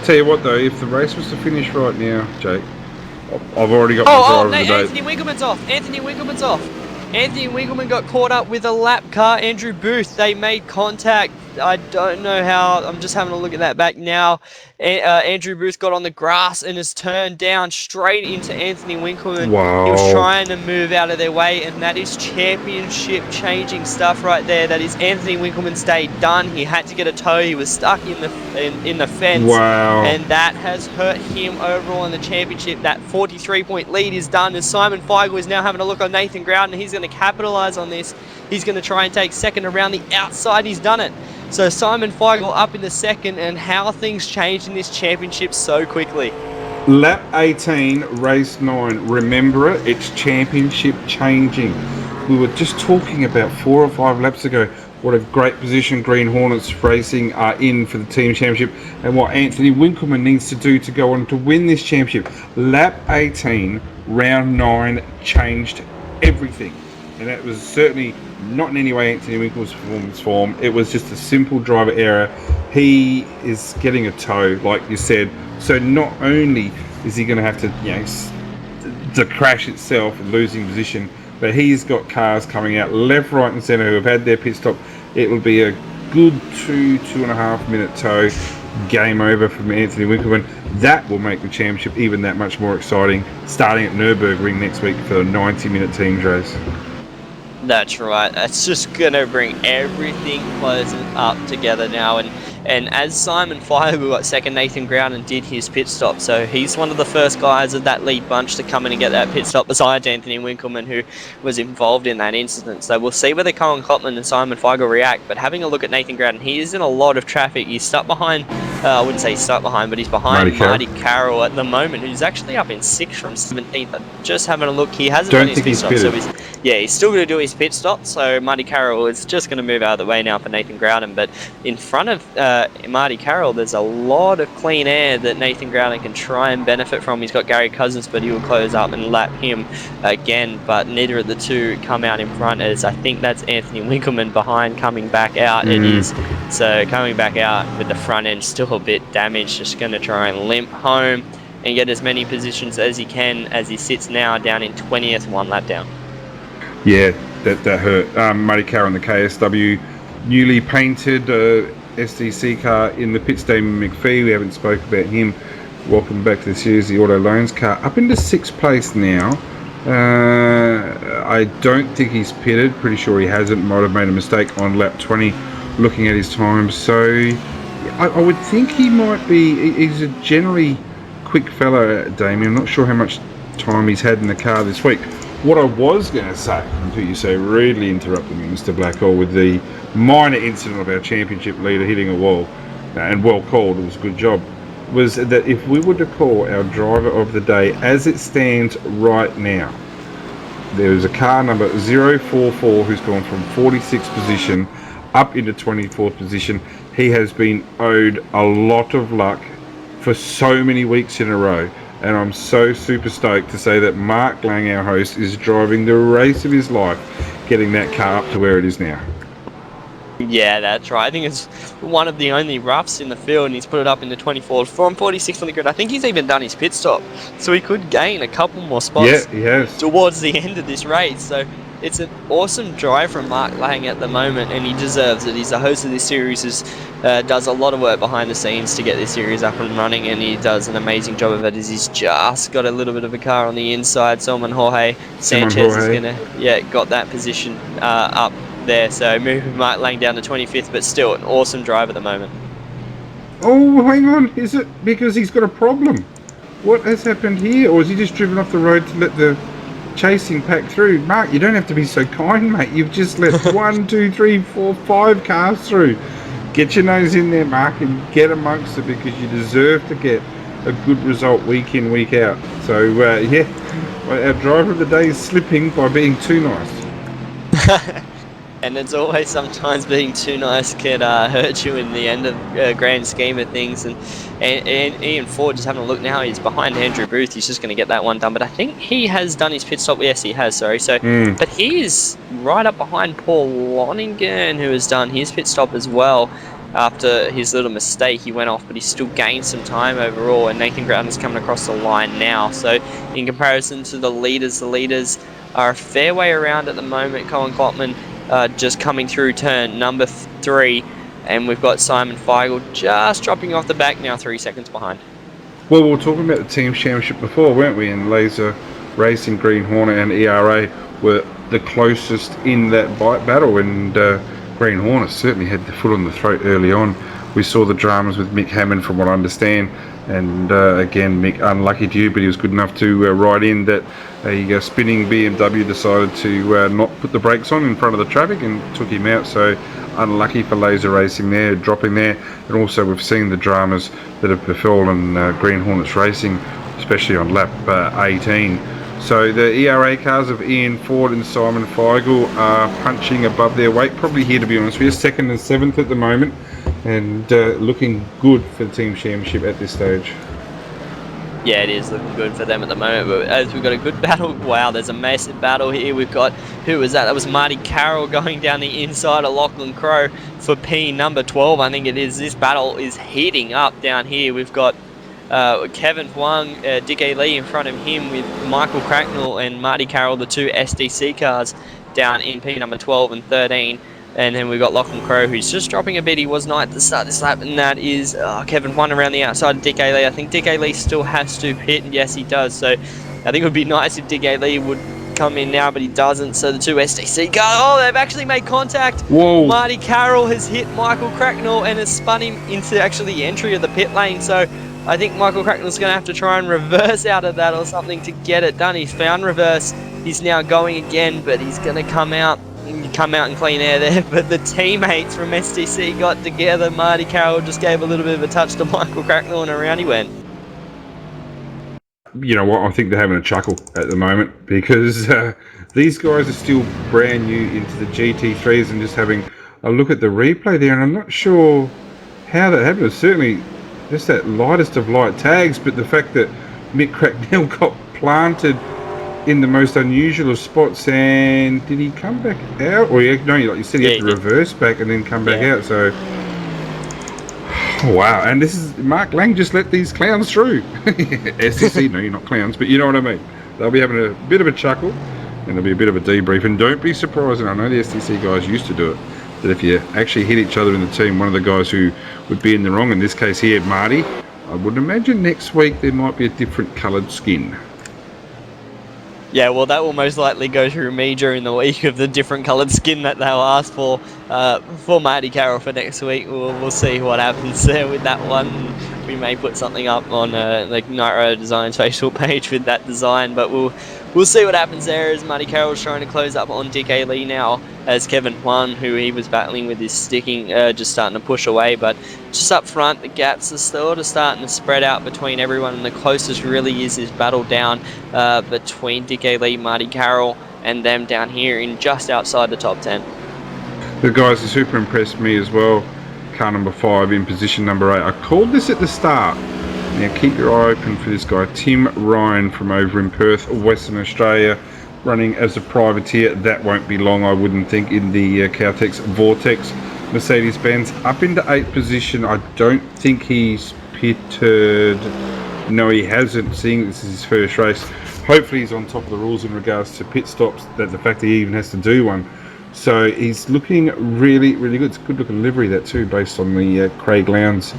Tell you what though, if the race was to finish right now, Jake, I've already got my driver of the day. Anthony Winkleman's off. Anthony Winkleman got caught up with a lap car, Andrew Booth. They made contact. I don't know how. I'm just having a look at that back now. Andrew Booth got on the grass and has turned down straight into Anthony Winkleman. Wow. He was trying to move out of their way, and that is championship changing stuff right there. That is Anthony Winkleman stayed done. He had to get a tow. He was stuck in the fence. Wow. And that has hurt him overall in the championship. That 43-point lead is done, as Simon Feigl is now having a look on Nathan Grouden. He's going to capitalise on this. He's going to try and take second around the outside. He's done it. So Simon Feigl up in the second, and how things changed in this championship so quickly. Lap 18, race 9. Remember it, it's championship changing. We were just talking about 4 or 5 laps ago what a great position Green Hornets Racing are in for the team championship, and what Anthony Winkleman needs to do to go on to win this championship. Lap 18, round 9 changed everything. And that was certainly not in any way Anthony Winkleman's performance form. It was just a simple driver error. He is getting a tow, like you said. So not only is he going to have to, the crash itself and losing position, but he's got cars coming out left, right, and centre who have had their pit stop. It will be a good 2.5 minute tow. Game over from Anthony Winkleman. That will make the championship even that much more exciting. Starting at Nürburgring next week for the 90-minute teams race. That's right. That's just going to bring everything closing up together now. And as Simon Feigl got second, Nathan Grouden did his pit stop. So he's one of the first guys of that lead bunch to come in and get that pit stop, besides Anthony Winkleman, who was involved in that incident. So we'll see whether Colin Cotman and Simon Feigl react. But having a look at Nathan Grouden, he is in a lot of traffic. He's stuck behind, I wouldn't say he's stuck behind, but he's behind Marty Carroll at the moment, who's actually up in 6th from 17th. Just having a look, he hasn't done his pit stop. So he's still going to do his pit stop. So Marty Carroll is just going to move out of the way now for Nathan Grouden. But in front of Marty Carroll, there's a lot of clean air that Nathan Grouden can try and benefit from. He's got Gary Cousins, but he will close up and lap him again. But neither of the two come out in front, as I think that's Anthony Winkleman behind coming back out. It is. So coming back out with the front end still a bit damaged, just going to try and limp home and get as many positions as he can, as he sits now down in 20th, 1 lap down. Yeah, that hurt. Marty Carroll in the KSW newly painted SDC car in the pits. Damon McPhee, we haven't spoke about him. Welcome back to the series. The Auto Loans car up into 6th place now. I don't think he's pitted. Pretty sure he hasn't. Might have made a mistake on lap 20 looking at his time. So I would think he might be. He's a generally quick fella, Damien. I'm not sure how much time he's had in the car this week. What I was going to say, until you so rudely interrupted me, Mr. Blackhall, with the minor incident of our championship leader hitting a wall, and well called, it was a good job, was that if we were to call our driver of the day as it stands right now, there is a car number 044 who's gone from 46th position up into 24th position. He has been owed a lot of luck for so many weeks in a row. And I'm so super stoked to say that Mark Lang, our host, is driving the race of his life, getting that car up to where it is now. Yeah, that's right. I think it's one of the only roughs in the field, and he's put it up in the 24th from 46 on the grid. I think he's even done his pit stop, so he could gain a couple more spots. Yeah, he has. Towards the end of this race. So it's an awesome drive from Mark Lang at the moment, and he deserves it. He's the host of this series, does a lot of work behind the scenes to get this series up and running, and he does an amazing job of it, as he's just got a little bit of a car on the inside. Salman Jorge Sanchez is going to, got that position up there. So moving Mark Lang down to 25th, but still an awesome drive at the moment. Oh, hang on. Is it because he's got a problem? What has happened here? Or is he just driven off the road to let the chasing pack through? Mark, you don't have to be so kind, mate. You've just let 1, 2, 3, 4, 5 cars through. Get your nose in there, Mark, and get amongst it, because you deserve to get a good result week in, week out. So, our driver of the day is slipping by being too nice. And it's always sometimes being too nice can hurt you in the end of grand scheme of things. And Ian Ford, just having a look now, he's behind Andrew Booth. He's just going to get that one done. But I think he has done his pit stop. Yes, he has, sorry. So, But he is right up behind Paul Loningan, who has done his pit stop as well. After his little mistake, he went off, but he still gained some time overall. And Nathan Grouden is coming across the line now. So in comparison to the leaders are a fair way around at the moment. Colin Cotman just coming through turn number 3. and we've got Simon Feigl just dropping off the back now, 3 seconds behind. Well, we were talking about the team championship before, weren't we? And Laser Racing, Green Hornet and ERA were the closest in that bite battle, and Green Hornet certainly had the foot on the throat early on. We saw the dramas with Mick Hammond, from what I understand, and again, Mick, unlucky to you, but he was good enough to ride in that a spinning BMW decided to not put the brakes on in front of the traffic and took him out. So unlucky for Laser Racing there, dropping there. And also we've seen the dramas that have befallen Green Hornets Racing, especially on lap 18. So the ERA cars of Ian Ford and Simon Feigl are punching above their weight, probably here, to be honest with you, 2nd and 7th at the moment, and looking good for the team championship at this stage. Yeah, it is looking good for them at the moment, but as we've got a good battle, wow, there's a massive battle here. We've got, who was that? That was Marty Carroll going down the inside of Lachlan Crowe for P number 12, I think it is. This battle is heating up down here. We've got Kevin Huang, Dick A. Lee in front of him, with Michael Cracknell and Marty Carroll, the 2 SDC cars, down in P number 12 and 13. And then we've got Lachlan Crowe, who's just dropping a bit. He was not at the start of this lap, and that is Kevin Huang around the outside of Dick A. Lee. I think Dick A. Lee still has to pit, and yes, he does. So I think it would be nice if Dick A. Lee would come in now, but he doesn't. So the 2 SDC cars, oh, they've actually made contact. Whoa. Marty Carroll has hit Michael Cracknell and has spun him into actually the entry of the pit lane. So I think Michael Cracknell's going to have to try and reverse out of that or something to get it done. He's found reverse. He's now going again, but he's going to come out and clean air there. But the teammates from SDC got together. Marty Carroll just gave a little bit of a touch to Michael Cracknell, and around he went. You know what, I think they're having a chuckle at the moment, because these guys are still brand new into the GT3s and just having a look at the replay there, and I'm not sure how that happened. It's certainly just that lightest of light tags, but the fact that Mick Cracknell got planted in the most unusual of spots, and did he come back out? Or no, like you said, he had to reverse back and then come back out. So wow, and this is Mark Lang just let these clowns through. SEC, no, you're not clowns, but you know what I mean. They'll be having a bit of a chuckle, and there'll be a bit of a debrief. And don't be surprised, and I know the SEC guys used to do it, that if you actually hit each other in the team, one of the guys who would be in the wrong, in this case here, Marty, I would imagine next week there might be a different coloured skin. Yeah, well, that will most likely go through me during the week of the different coloured skin that they'll ask for Marty Carroll for next week. We'll see what happens there with that one. We may put something up on like Nitro Design's Facebook page with that design, but we'll see what happens there, as Marty Carroll's trying to close up on Dick A. Lee now, as Kevin Huang, who he was battling with his sticking, just starting to push away. But just up front, the gaps are sort of starting to spread out between everyone, and the closest really is this battle down between Dick A. Lee, Marty Carroll, and them down here in just outside the top 10. The guys have super impressed me as well. Car number 5 in position number 8. I called this at the start. Now keep your eye open for this guy, Tim Ryan, from over in Perth, Western Australia, running as a privateer. That won't be long, I wouldn't think, in the Caltex Vortex Mercedes-Benz. Up into 8th position. I don't think he's pitted. No, he hasn't, seeing this is his first race. Hopefully he's on top of the rules in regards to pit stops, that the fact that he even has to do one. So he's looking really, really good. It's a good looking livery, that too, based on the Craig Lowndes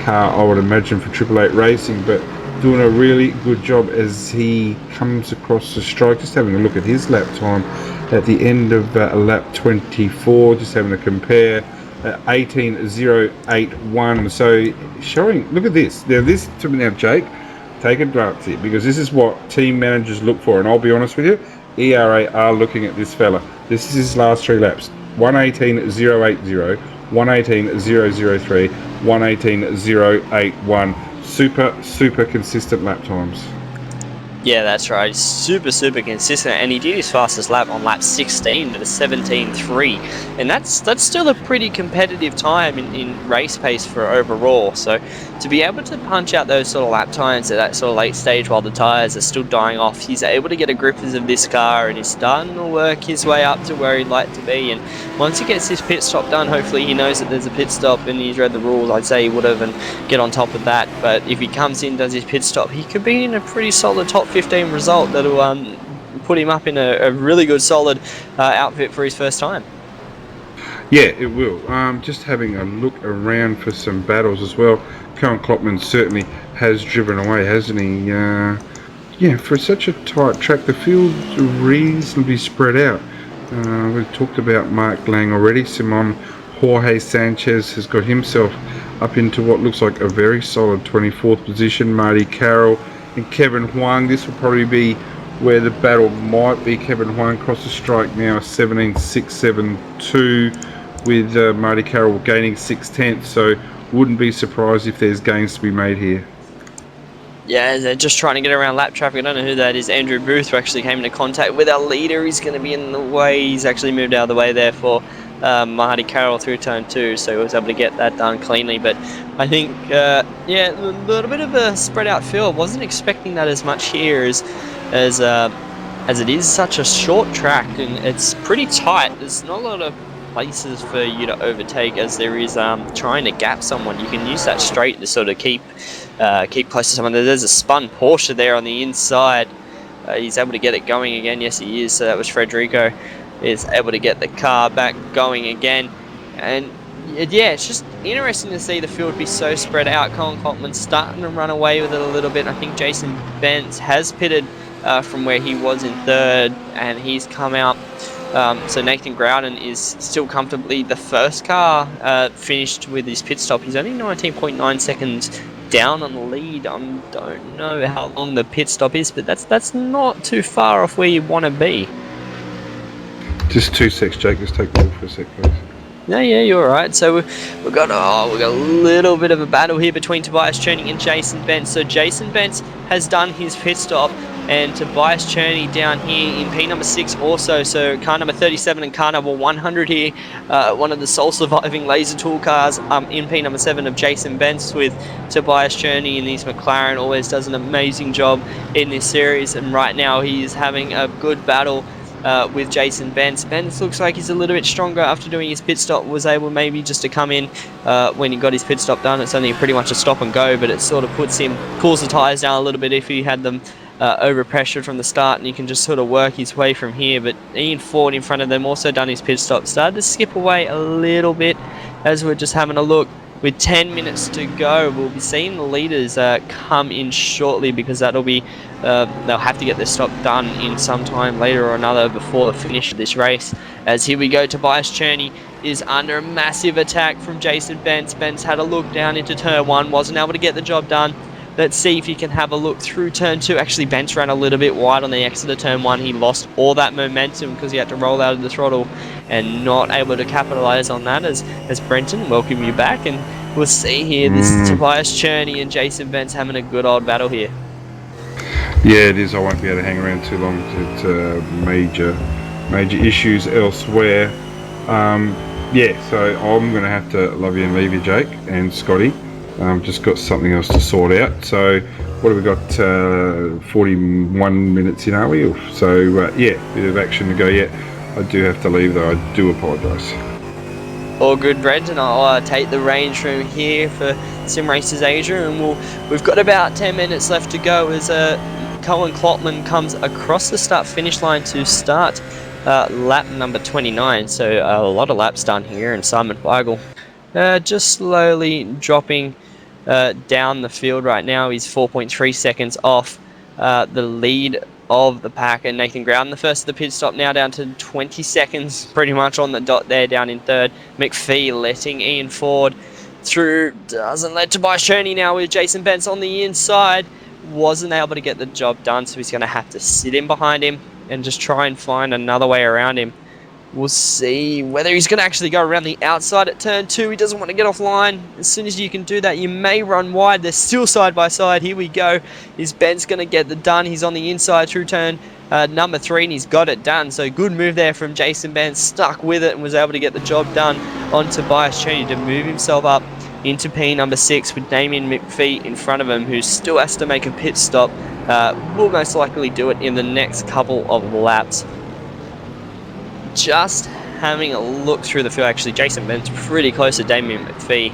car, I would imagine, for 888 Racing, but doing a really good job as he comes across the strike. Just having a look at his lap time at the end of lap 24, just having a compare, 18.081. So showing, look at this. Now this, to me now, Jake, take a glance here, because this is what team managers look for, and I'll be honest with you, ERA are looking at this fella. This is his last 3 laps. 118.080, 118.003, 118.081. Super consistent lap times. Yeah, that's right. He's super consistent, and he did his fastest lap on lap 16 at a 17.3, and that's still a pretty competitive time in race pace for overall. So to be able to punch out those sort of lap times at that sort of late stage while the tyres are still dying off, he's able to get a grip of this car, and he's starting to work his way up to where he'd like to be. And once he gets his pit stop done, hopefully he knows that there's a pit stop and he's read the rules. I'd say he would have, and get on top of that. But if he comes in, does his pit stop, he could be in a pretty solid top 15 result that'll put him up in a really good solid outfit for his first time. Yeah, it will. Just having a look around for some battles as well. Cohen Klopman certainly has driven away, hasn't he? Yeah, for such a tight track, the field's reasonably spread out. We've talked about Mark Lang already. Simon Jorge Sanchez has got himself up into what looks like a very solid 24th position. Marty Carroll and Kevin Huang. This will probably be where the battle might be. Kevin Huang across the strike now, 17.672, with Marty Carroll gaining 6/10. So wouldn't be surprised if there's gains to be made here. Yeah, they're just trying to get around lap traffic. I don't know who that is. Andrew Booth, who actually came into contact with our leader. He's going to be in the way. He's actually moved out of the way there for Marty Carroll through turn 2, so he was able to get that done cleanly. But I think, yeah, a little bit of a spread out field. Wasn't expecting that as much here as it is such a short track, and it's pretty tight. There's not a lot of places for you to overtake as there is trying to gap someone. You can use that straight to sort of keep close to someone. There's a spun Porsche there on the inside. He's able to get it going again. Yes, he is. So that was Federico. Is able to get the car back going again. And yeah, it's just interesting to see the field be so spread out. Colin Klopman's starting to run away with it a little bit. I think Jason Bentz has pitted from where he was in third, and he's come out. So Nathan Groudon is still comfortably the first car finished with his pit stop. He's only 19.9 seconds down on the lead. I don't know how long the pit stop is, but that's not too far off where you want to be. Just 2 secs, Jake. Let's take a look for a sec, please. No, yeah, you're alright. So we've got a little bit of a battle here between Tobias Cherny and Jason Bentz. So Jason Bentz has done his pit stop, and Tobias Cherny down here in P number 6 also. So car number 37 and car number 100 here. One of the sole surviving laser tool cars in P number 7 of Jason Bentz, with Tobias Cherny in his McLaren. Always does an amazing job in this series, and right now he is having a good battle with Jason Bentz. Bentz looks like he's a little bit stronger after doing his pit stop. Was able maybe just to come in when he got his pit stop done. It's only pretty much a stop and go, but it sort of cools the tyres down a little bit if he had them over pressured from the start, and he can just sort of work his way from here. But Ian Ford in front of them also done his pit stop. Started to skip away a little bit as we're just having a look. With 10 minutes to go, we'll be seeing the leaders come in shortly, because that'll be they'll have to get their stop done in some time later or another before the finish of this race. As here we go, Tobias Cherny is under a massive attack from Jason Bentz. Bentz had a look down into turn 1, wasn't able to get the job done. Let's see if he can have a look through turn 2. Actually, Bentz ran a little bit wide on the exit of turn 1. He lost all that momentum because he had to roll out of the throttle, and not able to capitalize on that. As Brenton, welcome you back, and we'll see here. This is Tobias Cherny and Jason Bentz having a good old battle here. Yeah, it is. I won't be able to hang around too long. It's major issues elsewhere. Yeah, so I'm going to have to love you and leave you, Jake and Scotty. Just got something else to sort out. So what have we got? 41 minutes in, are we? So yeah, bit of action to go yet. I do have to leave though. I do apologise. All good, Brenton. I'll take the reins from here for Sim Racers Asia, and we've got about 10 minutes left to go as Colin Klopman comes across the start-finish line to start lap number 29. So a lot of laps done here, and Simon Weigel just slowly dropping down the field right now. He's 4.3 seconds off the lead of the pack, and Nathan Groudon, the first of the pit stop, now down to 20 seconds pretty much on the dot there, down in third. McPhee letting Ian Ford through, doesn't let Tobias Cherny now with Jason Bentz on the inside. Wasn't able to get the job done, so he's going to have to sit in behind him and just try and find another way around him. We'll see whether he's going to actually go around the outside at turn 2. He doesn't want to get offline. As soon as you can do that, you may run wide. They're still side by side. Here we go. Is Bentz going to get the done? He's on the inside through turn number 3, and he's got it done. So good move there from Jason Bentz. Stuck with it and was able to get the job done on Tobias Cherny to move himself up into P number 6 with Damien McPhee in front of him, who still has to make a pit stop. Will most likely do it in the next couple of laps. Just having a look through the field, actually Jason Bentz pretty close to Damien McPhee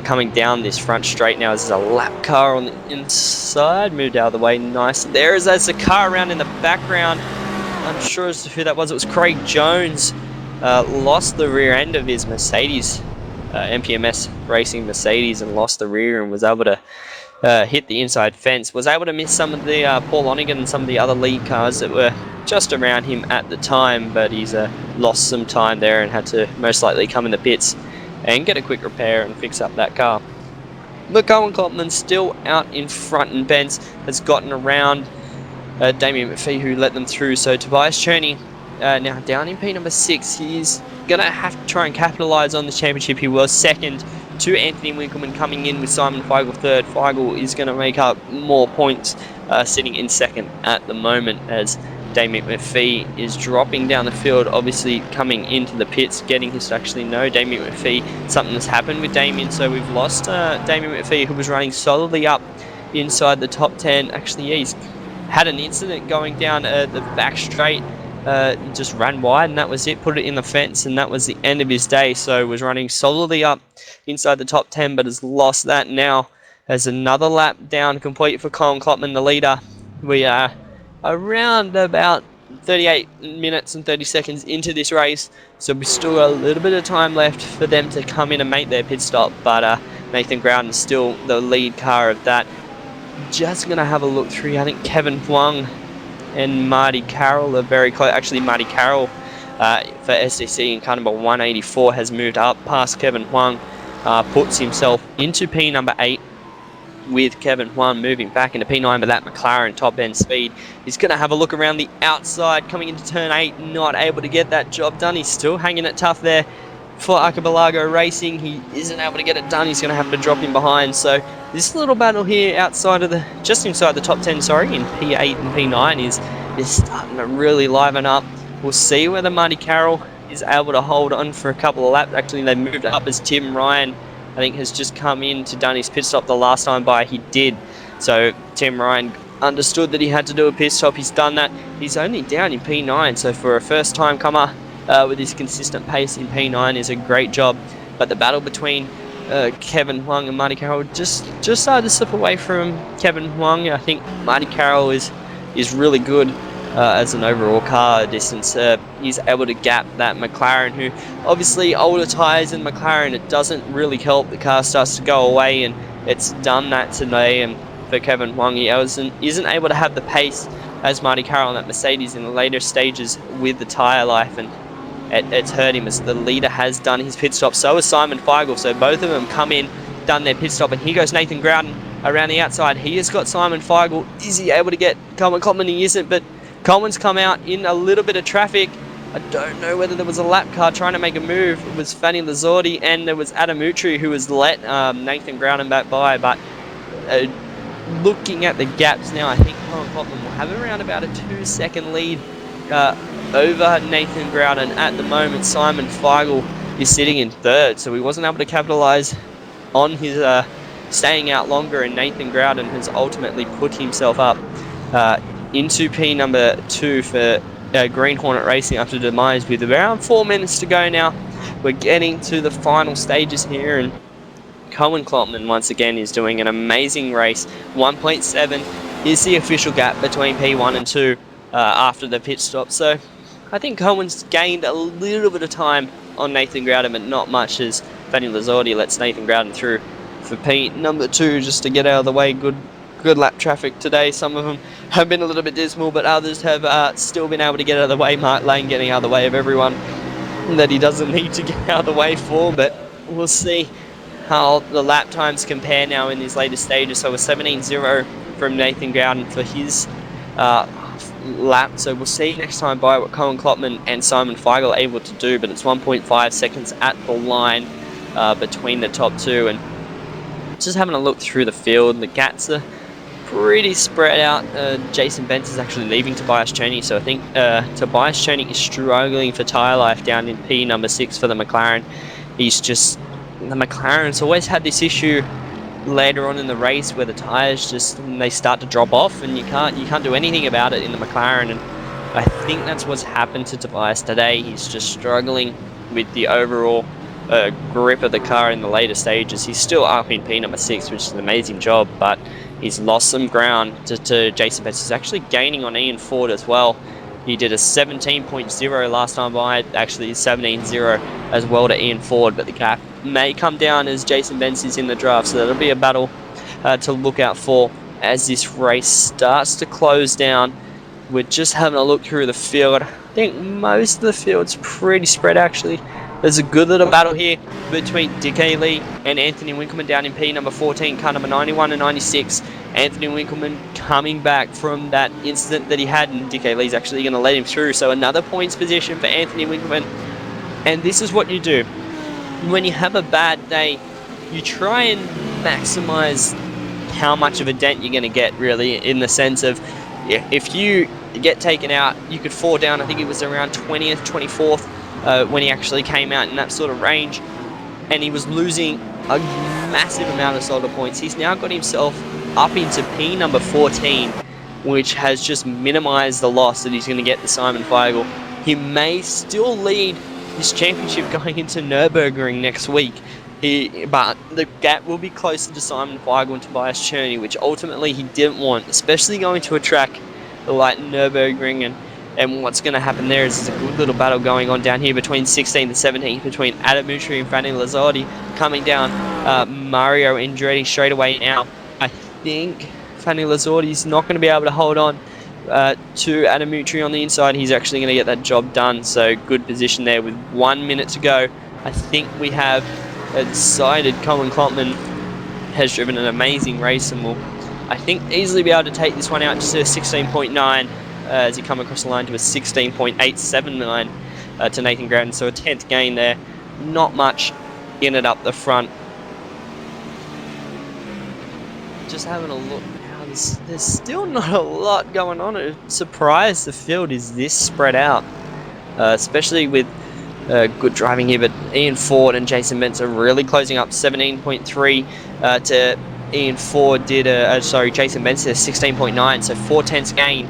coming down this front straight now. There's a lap car on the inside, moved out of the way, nice. There's a car around in the background, unsure as to who that was. It was Craig Jones lost the rear end of his Mercedes, MPMS Racing Mercedes, and lost the rear and was able to hit the inside fence. Was able to miss some of the Paul Lonigan and some of the other lead cars that were just around him at the time, but he's lost some time there and had to most likely come in the pits and get a quick repair and fix up that car. But Colin Klopman still out in front, and Benz has gotten around Damien McPhee, who let them through. So Tobias Cherney now down in P number 6. He's going to have to try and capitalise on the championship. He was second to Anthony Winkelmann, coming in with Simon Feigl third. Feigl is going to make up more points, sitting in second at the moment, as Damien McPhee is dropping down the field, obviously coming into the pits, getting his actually no Damien McPhee. Something has happened with Damien, so we've lost Damien McPhee, who was running solidly up inside the top 10. Actually, yeah, he's had an incident going down the back straight, just ran wide, and that was it. Put it in the fence, and that was the end of his day. So was running solidly up inside the top 10, but has lost that now. As another lap down complete for Colin Klopman, the leader. We are around about 38 minutes and 30 seconds into this race, so we've still got a little bit of time left for them to come in and make their pit stop, but Nathan Grouden is still the lead car of that. Just going to have a look through. I think Kevin Huang and Marty Carroll are very close. Actually, Marty Carroll for SDC in car number 184 has moved up past Kevin Huang, puts himself into P number 8, with Kevin Huang moving back into P9, but that McLaren top end speed. He's going to have a look around the outside, coming into turn 8, not able to get that job done. He's still hanging it tough there for Archipelago Racing. He isn't able to get it done. He's going to have to drop him behind. So this little battle here outside of just inside the top 10, sorry, in P8 and P9 is starting to really liven up. We'll see whether Marty Carroll is able to hold on for a couple of laps. Actually, they moved up as Tim Ryan, I think, has just come in to done his pit stop the last time by. He did. So Tim Ryan understood that he had to do a pit stop. He's done that. He's only down in P9, so for a first time comer with his consistent pace in P9 is a great job. But the battle between Kevin Huang and Marty Carroll just started to slip away from Kevin Huang. I think Marty Carroll is really good as an overall car distance. He's able to gap that McLaren, who obviously older tyres in McLaren, it doesn't really help. The car starts to go away, and it's done that today. And for Kevin Huang, he isn't able to have the pace as Marty Carroll and that Mercedes in the later stages with the tyre life, and it's hurt him as the leader has done his pit stop. So has Simon Feigl. So both of them come in, done their pit stop, and here goes Nathan Grouden around the outside. He has got Simon Feigl. Is he able to get Colin Klopman? He isn't, but Coleman's come out in a little bit of traffic. I don't know whether there was a lap car trying to make a move. It was Fanny Lazordi, and there was Adam Utri, who has let Nathan Grouden back by. But looking at the gaps now, I think Colin Klopman will have around about a 2-second lead over Nathan Grouden. At the moment, Simon Feigl is sitting in third, so he wasn't able to capitalise on his staying out longer, and Nathan Grouden has ultimately put himself up into P number 2 for Green Hornet Racing after demise, with around 4 minutes to go now. We're getting to the final stages here, and Colin Klopman once again is doing an amazing race. 1.7 is the official gap between P1 and 2 after the pit stop. So I think Cohen's gained a little bit of time on Nathan Grouden, but not much, as Fanny Lazordi lets Nathan Grouden through for P number 2 just to get out of the way. Good lap traffic today. Some of them have been a little bit dismal, but others have still been able to get out of the way. Mark Lane getting out of the way of everyone that he doesn't need to get out of the way for, but we'll see how the lap times compare now in these later stages. So a 17.0 from Nathan Grouden for his lap. So we'll see next time by what Colin Klopman and Simon Feigl are able to do, but it's 1.5 seconds at the line between the top 2. And just having a look through the field, the gaps are pretty spread out. Jason Bentz is actually leaving Tobias Cherney, so I think Tobias Cherney is struggling for tyre life down in P number 6 for the McLaren. The McLaren's always had this issue later on in the race where the tyres they start to drop off, and you can't do anything about it in the McLaren. And I think that's what's happened to Tobias today. He's just struggling with the overall grip of the car in the later stages. He's still up in P number 6, which is an amazing job, but he's lost some ground to Jason Betts. He's actually gaining on Ian Ford as well. He did a 17.0 last time by, actually 17.0 as well to Ian Ford, but the gap may come down as Jason Benz is in the draft, so that'll be a battle to look out for as this race starts to close down. We're just having a look through the field. I think most of the field's pretty spread actually. There's a good little battle here between Dick Lee and Anthony Winkleman down in P number 14, car number 91 and 96. Anthony Winkleman coming back from that incident that he had, and Dick Lee's actually going to let him through. So another points position for Anthony Winkleman. And this is what you do. When you have a bad day, you try and maximize how much of a dent you're going to get, really, in the sense of if you get taken out, you could fall down, I think it was around 20th, 24th, when he actually came out in that sort of range, and he was losing a massive amount of solder points. He's now got himself up into P number 14, which has just minimized the loss that he's going to get to Simon Feigl. He may still lead this championship going into Nürburgring next week, but the gap will be closer to Simon Feigl and Tobias Cherney, which ultimately he didn't want, especially going to a track like Nürburgring. And what's going to happen there is there's a good little battle going on down here between 16th and 17th between Adam Mutri and Fanny Lazardi. Coming down Mario Andretti straight away now. I think Fanny Lazardi's not going to be able to hold on to Adam Mutri on the inside. He's actually going to get that job done. So good position there with 1 minute to go. I think we have decided Colin Kloppman has driven an amazing race and will, I think, easily be able to take this one out just to 16.9 as he come across the line to a 16.879 to Nathan Groudon. So a 10th gain there. Not much in it up the front. Just having a look now, there's still not a lot going on. I'm surprised the field is this spread out, especially with good driving here, but Ian Ford and Jason Benz are really closing up. 17.3 to Ian Ford did Jason Benz did a 16.9, so 4/10 gain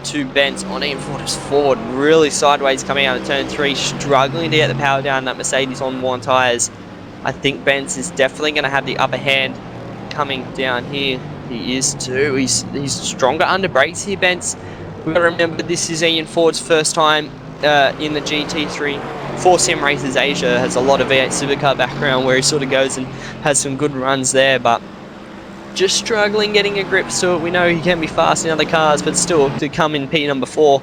to Benz on Ian Ford as Ford really sideways coming out of turn 3, struggling to get the power down. That Mercedes on one tyres. I think Benz is definitely going to have the upper hand coming down here. He is too. He's stronger under brakes here, Benz. We've got to remember this is Ian Ford's first time in the GT3 for Sim Racers Asia. Has a lot of V8 supercar background where he sort of goes and has some good runs there, but just struggling getting a grip to it. We know he can be fast in other cars, but still to come in P number 4,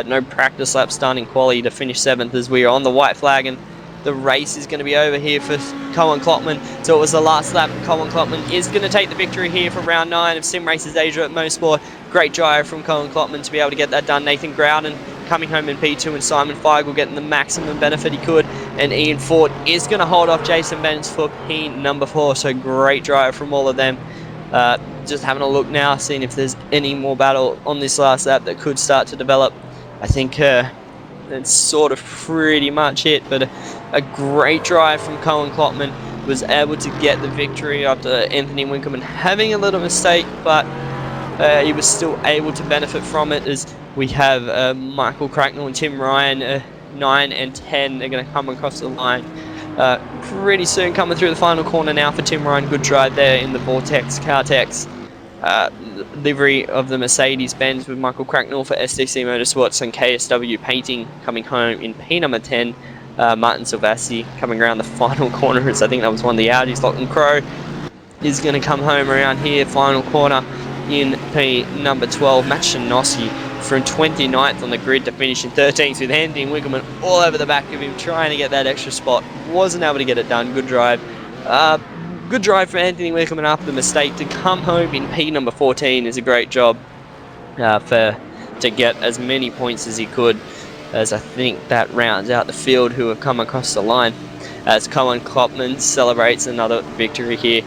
no practice lap starting quali to finish 7th as we are on the white flag, and the race is going to be over here for Colin Kloppman. So it was the last lap. Colin Kloppman is going to take the victory here for round 9 of Sim Racers Asia at Mosport. Great drive from Colin Kloppman to be able to get that done. Nathan Groudon coming home in P2 and Simon Feigl getting the maximum benefit he could. And Ian Ford is going to hold off Jason Benz for P number 4. So great drive from all of them. Just having a look now, seeing if there's any more battle on this last lap that could start to develop. I think that's sort of pretty much it, but a great drive from Colin Kloppman. Was able to get the victory after Anthony Winkleman having a little mistake, but he was still able to benefit from it, as we have Michael Cracknell and Tim Ryan, 9 and 10. They're going to come across the line pretty soon, coming through the final corner now for Tim Ryan. Good drive there in the Vortex Cartex livery of the Mercedes-Benz, with Michael Cracknell for SDC Motorsports and KSW Painting coming home in P number 10. Martin Silvassi coming around the final corner, as I think that was one of the Audis. Lachlan Crowe is going to come home around here, final corner in P number 12. Matt Shinosky from 29th on the grid to finish in 13th, with Anthony Winkleman all over the back of him trying to get that extra spot. Wasn't able to get it done. Good drive. Good drive for Anthony Winkleman after the mistake to come home in P number 14 is a great job to get as many points as he could, as I think that rounds out the field who have come across the line, as Colin Kloppman celebrates another victory here.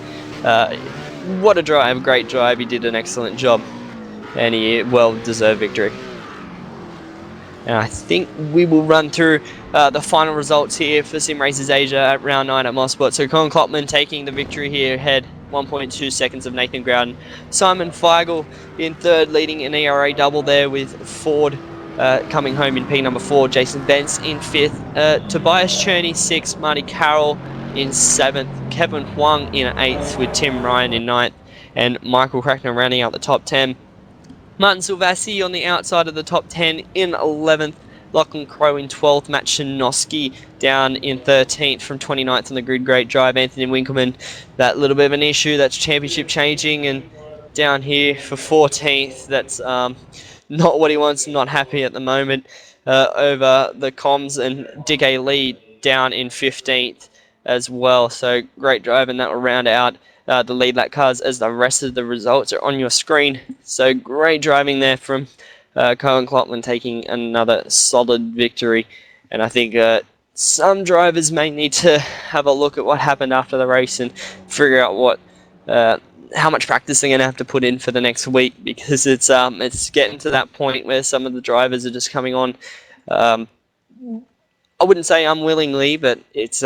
What a drive, great drive. He did an excellent job, and he well-deserved victory. And I think we will run through the final results here for Sim Racers Asia at round 9 at Mosport. So Colin Kloppman taking the victory here, ahead 1.2 seconds of Nathan Groudon. Simon Feigl in 3rd, leading an ERA double there, with Ford coming home in P number 4. Jason Benz in 5th. Tobias Cherney 6th. Marty Carroll in 7th. Kevin Huang in 8th, with Tim Ryan in 9th. And Michael Cracknell rounding out the top 10. Martin Silvassi on the outside of the top 10 in 11th. Lachlan Crowe in 12th. Matt Shinoski down in 13th from 29th on the grid. Great drive. Anthony Winkleman, that little bit of an issue. That's championship changing. And down here for 14th. That's not what he wants. Not happy at the moment over the comms. And Dick A. Lee down in 15th as well. So great drive, and that will round out the lead lap cars as the rest of the results are on your screen. So great driving there from Cohen Klopman, taking another solid victory. And I think some drivers may need to have a look at what happened after the race and figure out what how much practice they're going to have to put in for the next week, because it's getting to that point where some of the drivers are just coming on. I wouldn't say unwillingly, but it's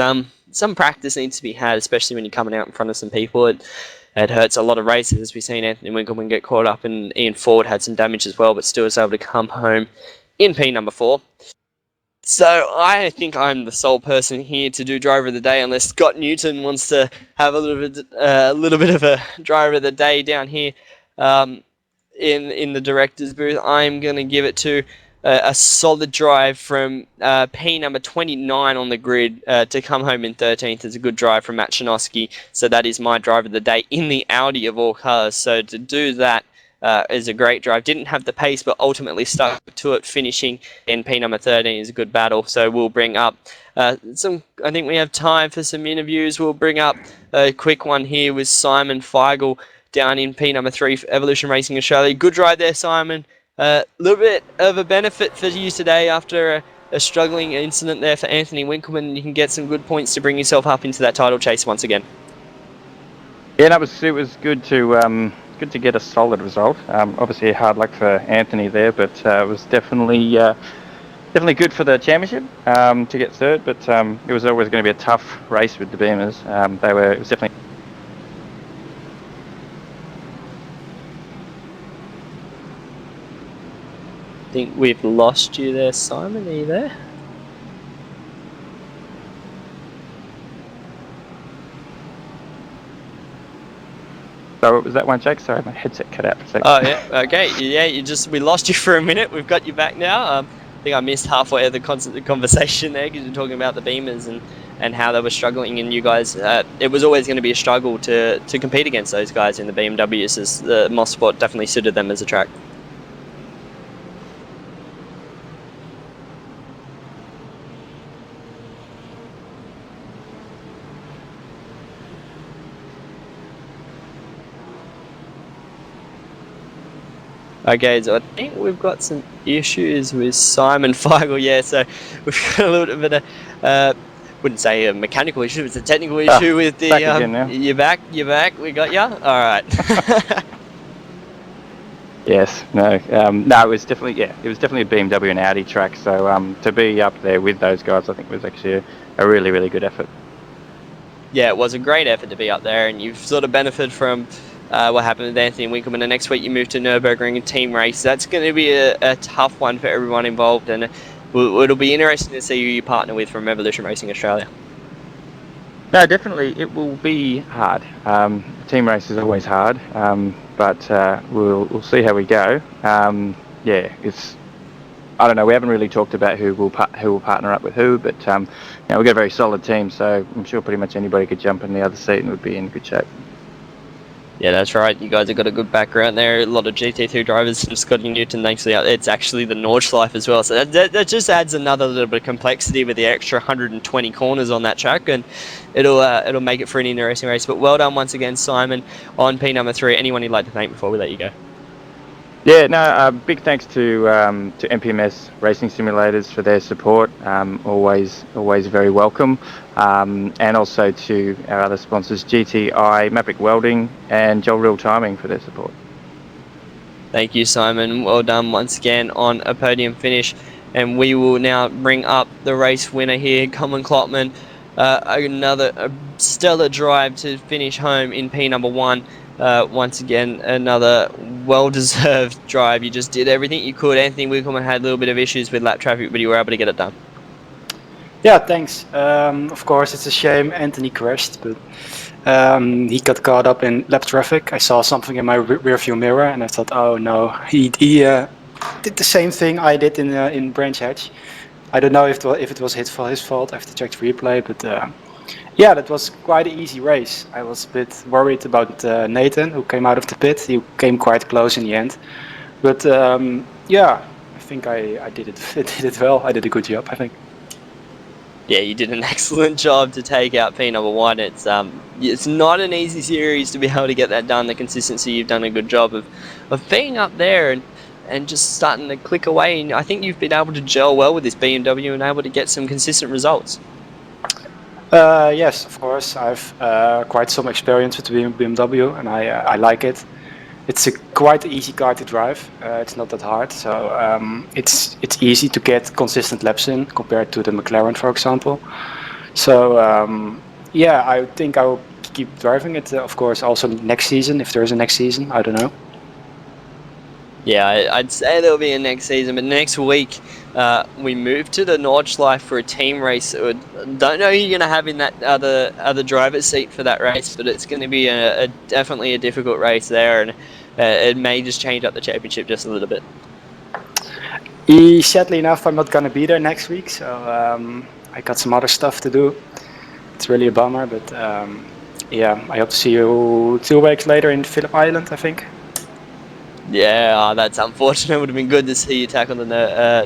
some practice needs to be had, especially when you're coming out in front of some people. It hurts a lot of races, as we've seen Anthony Winkleman get caught up, and Ian Ford had some damage as well, but still was able to come home in P number 4. So I think I'm the sole person here to do driver of the day, unless Scott Newton wants to have a little bit of a driver of the day down here in the director's booth. I'm going to give it to a solid drive from P number 29 on the grid to come home in 13th. Is a good drive from Matt Shinoski. So that is my driver of the day in the Audi of all cars. So to do that is a great drive. Didn't have the pace, but ultimately stuck to it, finishing in P number 13 is a good battle. So we'll bring up I think we have time for some interviews. We'll bring up a quick one here with Simon Feigl down in P number 3 for Evolution Racing Australia. Good drive there, Simon. A little bit of a benefit for you today after a struggling incident there for Anthony Winkleman. You can get some good points to bring yourself up into that title chase once again. Yeah, it was good to get a solid result. Obviously, hard luck for Anthony there, but it was definitely good for the championship to get third. But it was always going to be a tough race with the Beamers. It was definitely. I think we've lost you there, Simon. Are you there? So what was that one, Jake? Sorry, my headset cut out for a second. Oh yeah, okay. Yeah, we lost you for a minute. We've got you back now. I think I missed halfway of the conversation there, because you're talking about the Beamers and how they were struggling, and you guys. It was always going to be a struggle to compete against those guys in the BMWs, as the Mosport definitely suited them as a track. Okay, so I think we've got some issues with Simon Feigl. Yeah, so we've got a little bit of, wouldn't say a mechanical issue, it's a technical issue with the. Back again now. You're back. We got you. All right. Yes. No. No. It was definitely a BMW and Audi track. So to be up there with those guys, I think was actually a really, really good effort. Yeah, it was a great effort to be up there, and you've sort of benefited from what happened with Anthony Winkleman. And next week you move to Nürburgring and team race. That's going to be a tough one for everyone involved, and it'll be interesting to see who you partner with from Evolution Racing Australia. No, definitely it will be hard. Team race is always hard, but we'll see how we go. Yeah, I don't know. We haven't really talked about who will partner up with who, but we've got a very solid team, so I'm sure pretty much anybody could jump in the other seat and would be in good shape. Yeah, that's right. You guys have got a good background there. A lot of GT2 drivers from Scotty Newton. Thankfully, it's actually the Nordschleife as well. So that just adds another little bit of complexity with the extra 120 corners on that track, and it'll make it for an interesting race. But well done once again, Simon, on P number 3. Anyone you'd like to thank before we let you go? Yeah, no, big thanks to MPMS Racing Simulators for their support. Always very welcome. And also to our other sponsors, GTI, Mapic Welding, and Joel Real Timing for their support. Thank you, Simon. Well done once again on a podium finish. And we will now bring up the race winner here, Colin Klopman. Another stellar drive to finish home in P number 1. Once again, another well-deserved drive. You just did everything you could. Anthony Winkleman had a little bit of issues with lap traffic, but you were able to get it done. Yeah, thanks. Of course, it's a shame Anthony crashed, but he got caught up in lap traffic. I saw something in my rearview mirror, and I thought, oh no, he did the same thing I did in Branch Hatch. I don't know if it was his fault. I have to check the replay, but yeah, that was quite an easy race. I was a bit worried about Nathan, who came out of the pit. He came quite close in the end, but yeah, I think I did it. I did it well. I did a good job, I think. Yeah, you did an excellent job to take out P1. It's not an easy series to be able to get that done. The consistency, you've done a good job of being up there and just starting to click away. And I think you've been able to gel well with this BMW and able to get some consistent results. Yes, of course. I've quite some experience with the BMW, and I like it. It's a quite easy car to drive. It's not that hard, so it's easy to get consistent laps in compared to the McLaren, for example. So yeah, I think I will keep driving it. Of course, also next season, if there is a next season, I don't know. Yeah, I'd say there'll be a next season, but next week we move to the Nordschleife for a team race. Don't know who you're going to have in that other driver's seat for that race, but it's going to be definitely a difficult race there, and it may just change up the championship just a little bit. Sadly enough, I'm not going to be there next week, so I got some other stuff to do. It's really a bummer, but yeah, I hope to see you 2 weeks later in Phillip Island, I think. Yeah, that's unfortunate. It would have been good to see you tackle the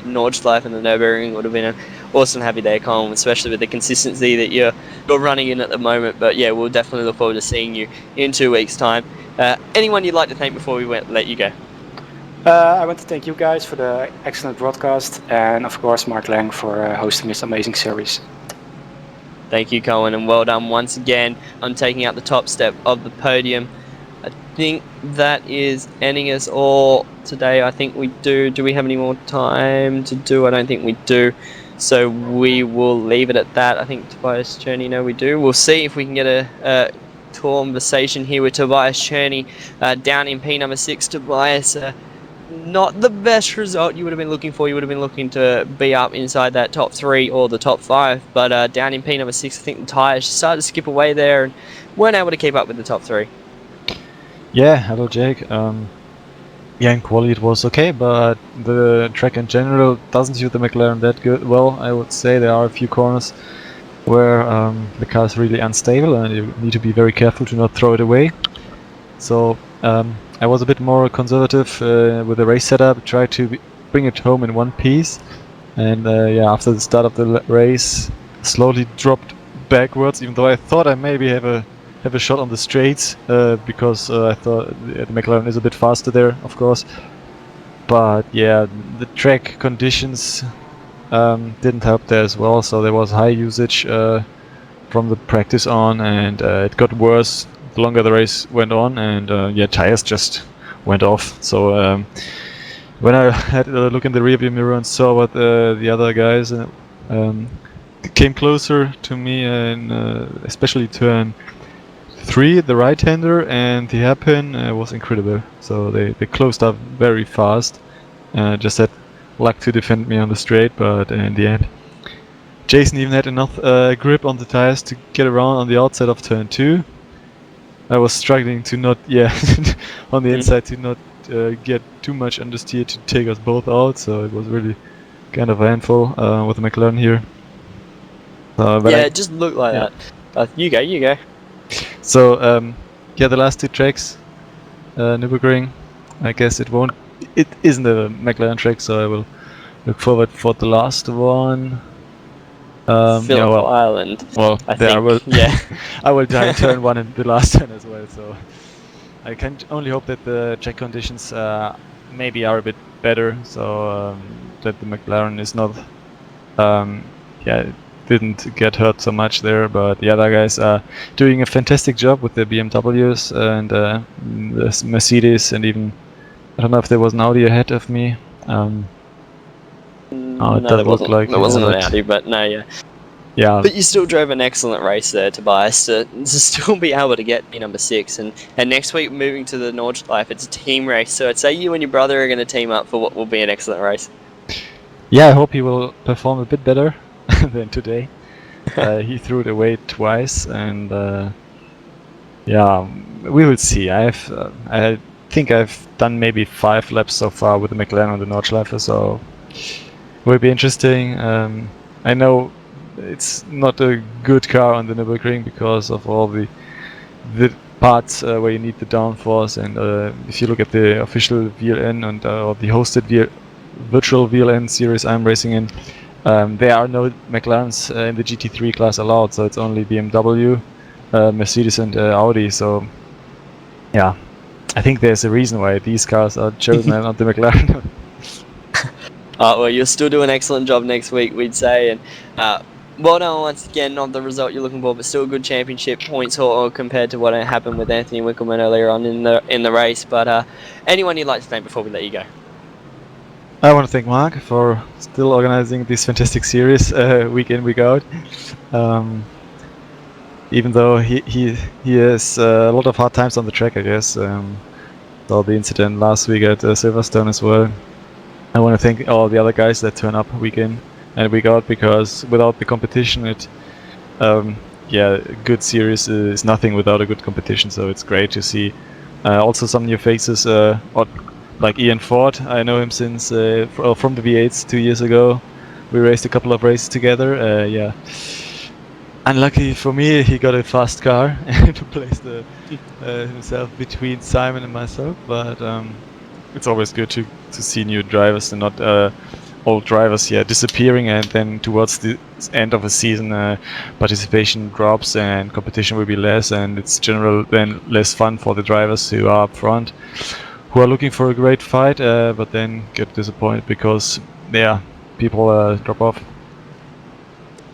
Nordschleife and the Nürburgring. It would have been an awesome happy day, Colin, especially with the consistency that you're running in at the moment. But yeah, we'll definitely look forward to seeing you in 2 weeks' time. Anyone you'd like to thank before we let you go? I want to thank you guys for the excellent broadcast, and of course Mark Lang for hosting this amazing series. Thank you, Colin, and well done once again on taking out the top step of the podium. I think that is ending us all today. I think we do. Do we have any more time to do? I don't think we do. So we will leave it at that. I think Tobias Cherney, no, we do. We'll see if we can get a conversation here with Tobias Cherney down in P number 6. Tobias, not the best result you would have been looking for. You would have been looking to be up inside that top 3 or the top 5. But down in P number 6, I think the tyres started to skip away there and weren't able to keep up with the top 3. Yeah, hello Jake. Yeah, in quality it was okay, but the track in general doesn't suit the McLaren that well. I would say there are a few corners where the car is really unstable and you need to be very careful to not throw it away. So I was a bit more conservative with the race setup, tried to bring it home in one piece, and yeah, after the start of the race slowly dropped backwards, even though I thought I maybe have a shot on the straights because I thought the McLaren is a bit faster there, of course. But yeah, the track conditions didn't help there as well, so there was high usage from the practice on, and it got worse the longer the race went on, and yeah, tires just went off. So when I had a look in the rearview mirror and saw what the other guys came closer to me, and especially turn 3, the right-hander and the hairpin was incredible. So they closed up very fast. Just had luck to defend me on the straight, but in the end, Jason even had enough grip on the tires to get around on the outside of turn 2. I was struggling to not, on the inside to not get too much understeer to take us both out. So it was really kind of a handful with the McLaren here. But yeah, it just looked like that. You go. So yeah, the last 2 tracks, Nürburgring, I guess it isn't a McLaren track, so I will look forward for the last one. Phillip Island. Well, I think, yeah. I will die in turn 1 and the last turn as well. So I can only hope that the track conditions maybe are a bit better, so that the McLaren is not, didn't get hurt so much there. But the other guys are doing a fantastic job with the BMWs and the Mercedes, and even I don't know if there was an Audi ahead of me. No, there wasn't. There wasn't an Audi, but no, yeah. Yeah. But you still drove an excellent race there, Tobias, to still be able to get number 6. And next week, moving to the Nordschleife, it's a team race. So I'd say you and your brother are going to team up for what will be an excellent race. Yeah, I hope he will perform a bit better than today. He threw it away twice, and yeah, we will see. I think I've done maybe 5 laps so far with the McLaren on the Nordschleife, so will be interesting. I know it's not a good car on the Nürburgring because of all the parts where you need the downforce, and if you look at the official VLN and or the hosted virtual VLN series I'm racing in, there are no McLarens in the GT3 class allowed, so it's only BMW, Mercedes and Audi. So yeah, I think there's a reason why these cars are chosen and not the McLaren. Well, you'll still do an excellent job next week, we'd say, and well done once again, not the result you're looking for, but still a good championship points haul compared to what happened with Anthony Wickelman earlier on in the race. But anyone you'd like to thank before we let you go? I want to thank Mark for still organizing this fantastic series week in, week out. Even though he has a lot of hard times on the track, I guess. Saw the incident last week at Silverstone as well. I want to thank all the other guys that turn up week in and week out, because without the competition, a good series is nothing without a good competition. So it's great to see also some new faces, like Ian Ford. I know him since from the V8s 2 years ago. We raced a couple of races together. Yeah, unlucky for me, he got a fast car and placed himself between Simon and myself. But it's always good to see new drivers and not old drivers disappearing, and then towards the end of a season participation drops and competition will be less, and it's generally then less fun for the drivers who are up front, who are looking for a great fight, but then get disappointed because people drop off.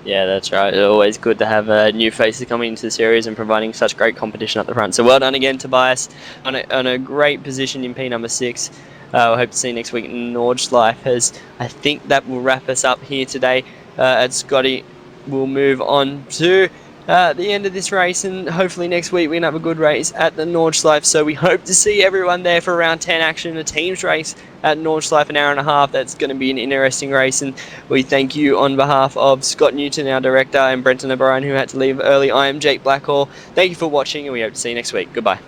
Yeah, that's right. It's always good to have new faces coming into the series and providing such great competition up the front. So well done again, Tobias, on a great position in P number 6. I hope to see you next week in Nordschleife, as I think that will wrap us up here today. And Scotty will move on to the end of this race, and hopefully next week we can have a good race at the Nordschleife. So we hope to see everyone there for round 10 action, a teams race at Nordschleife, an hour and a half. That's going to be an interesting race, and we thank you on behalf of Scott Newton, our director, and Brenton O'Brien, who had to leave early. I am Jake Blackhall. Thank you for watching, and we hope to see you next week. Goodbye.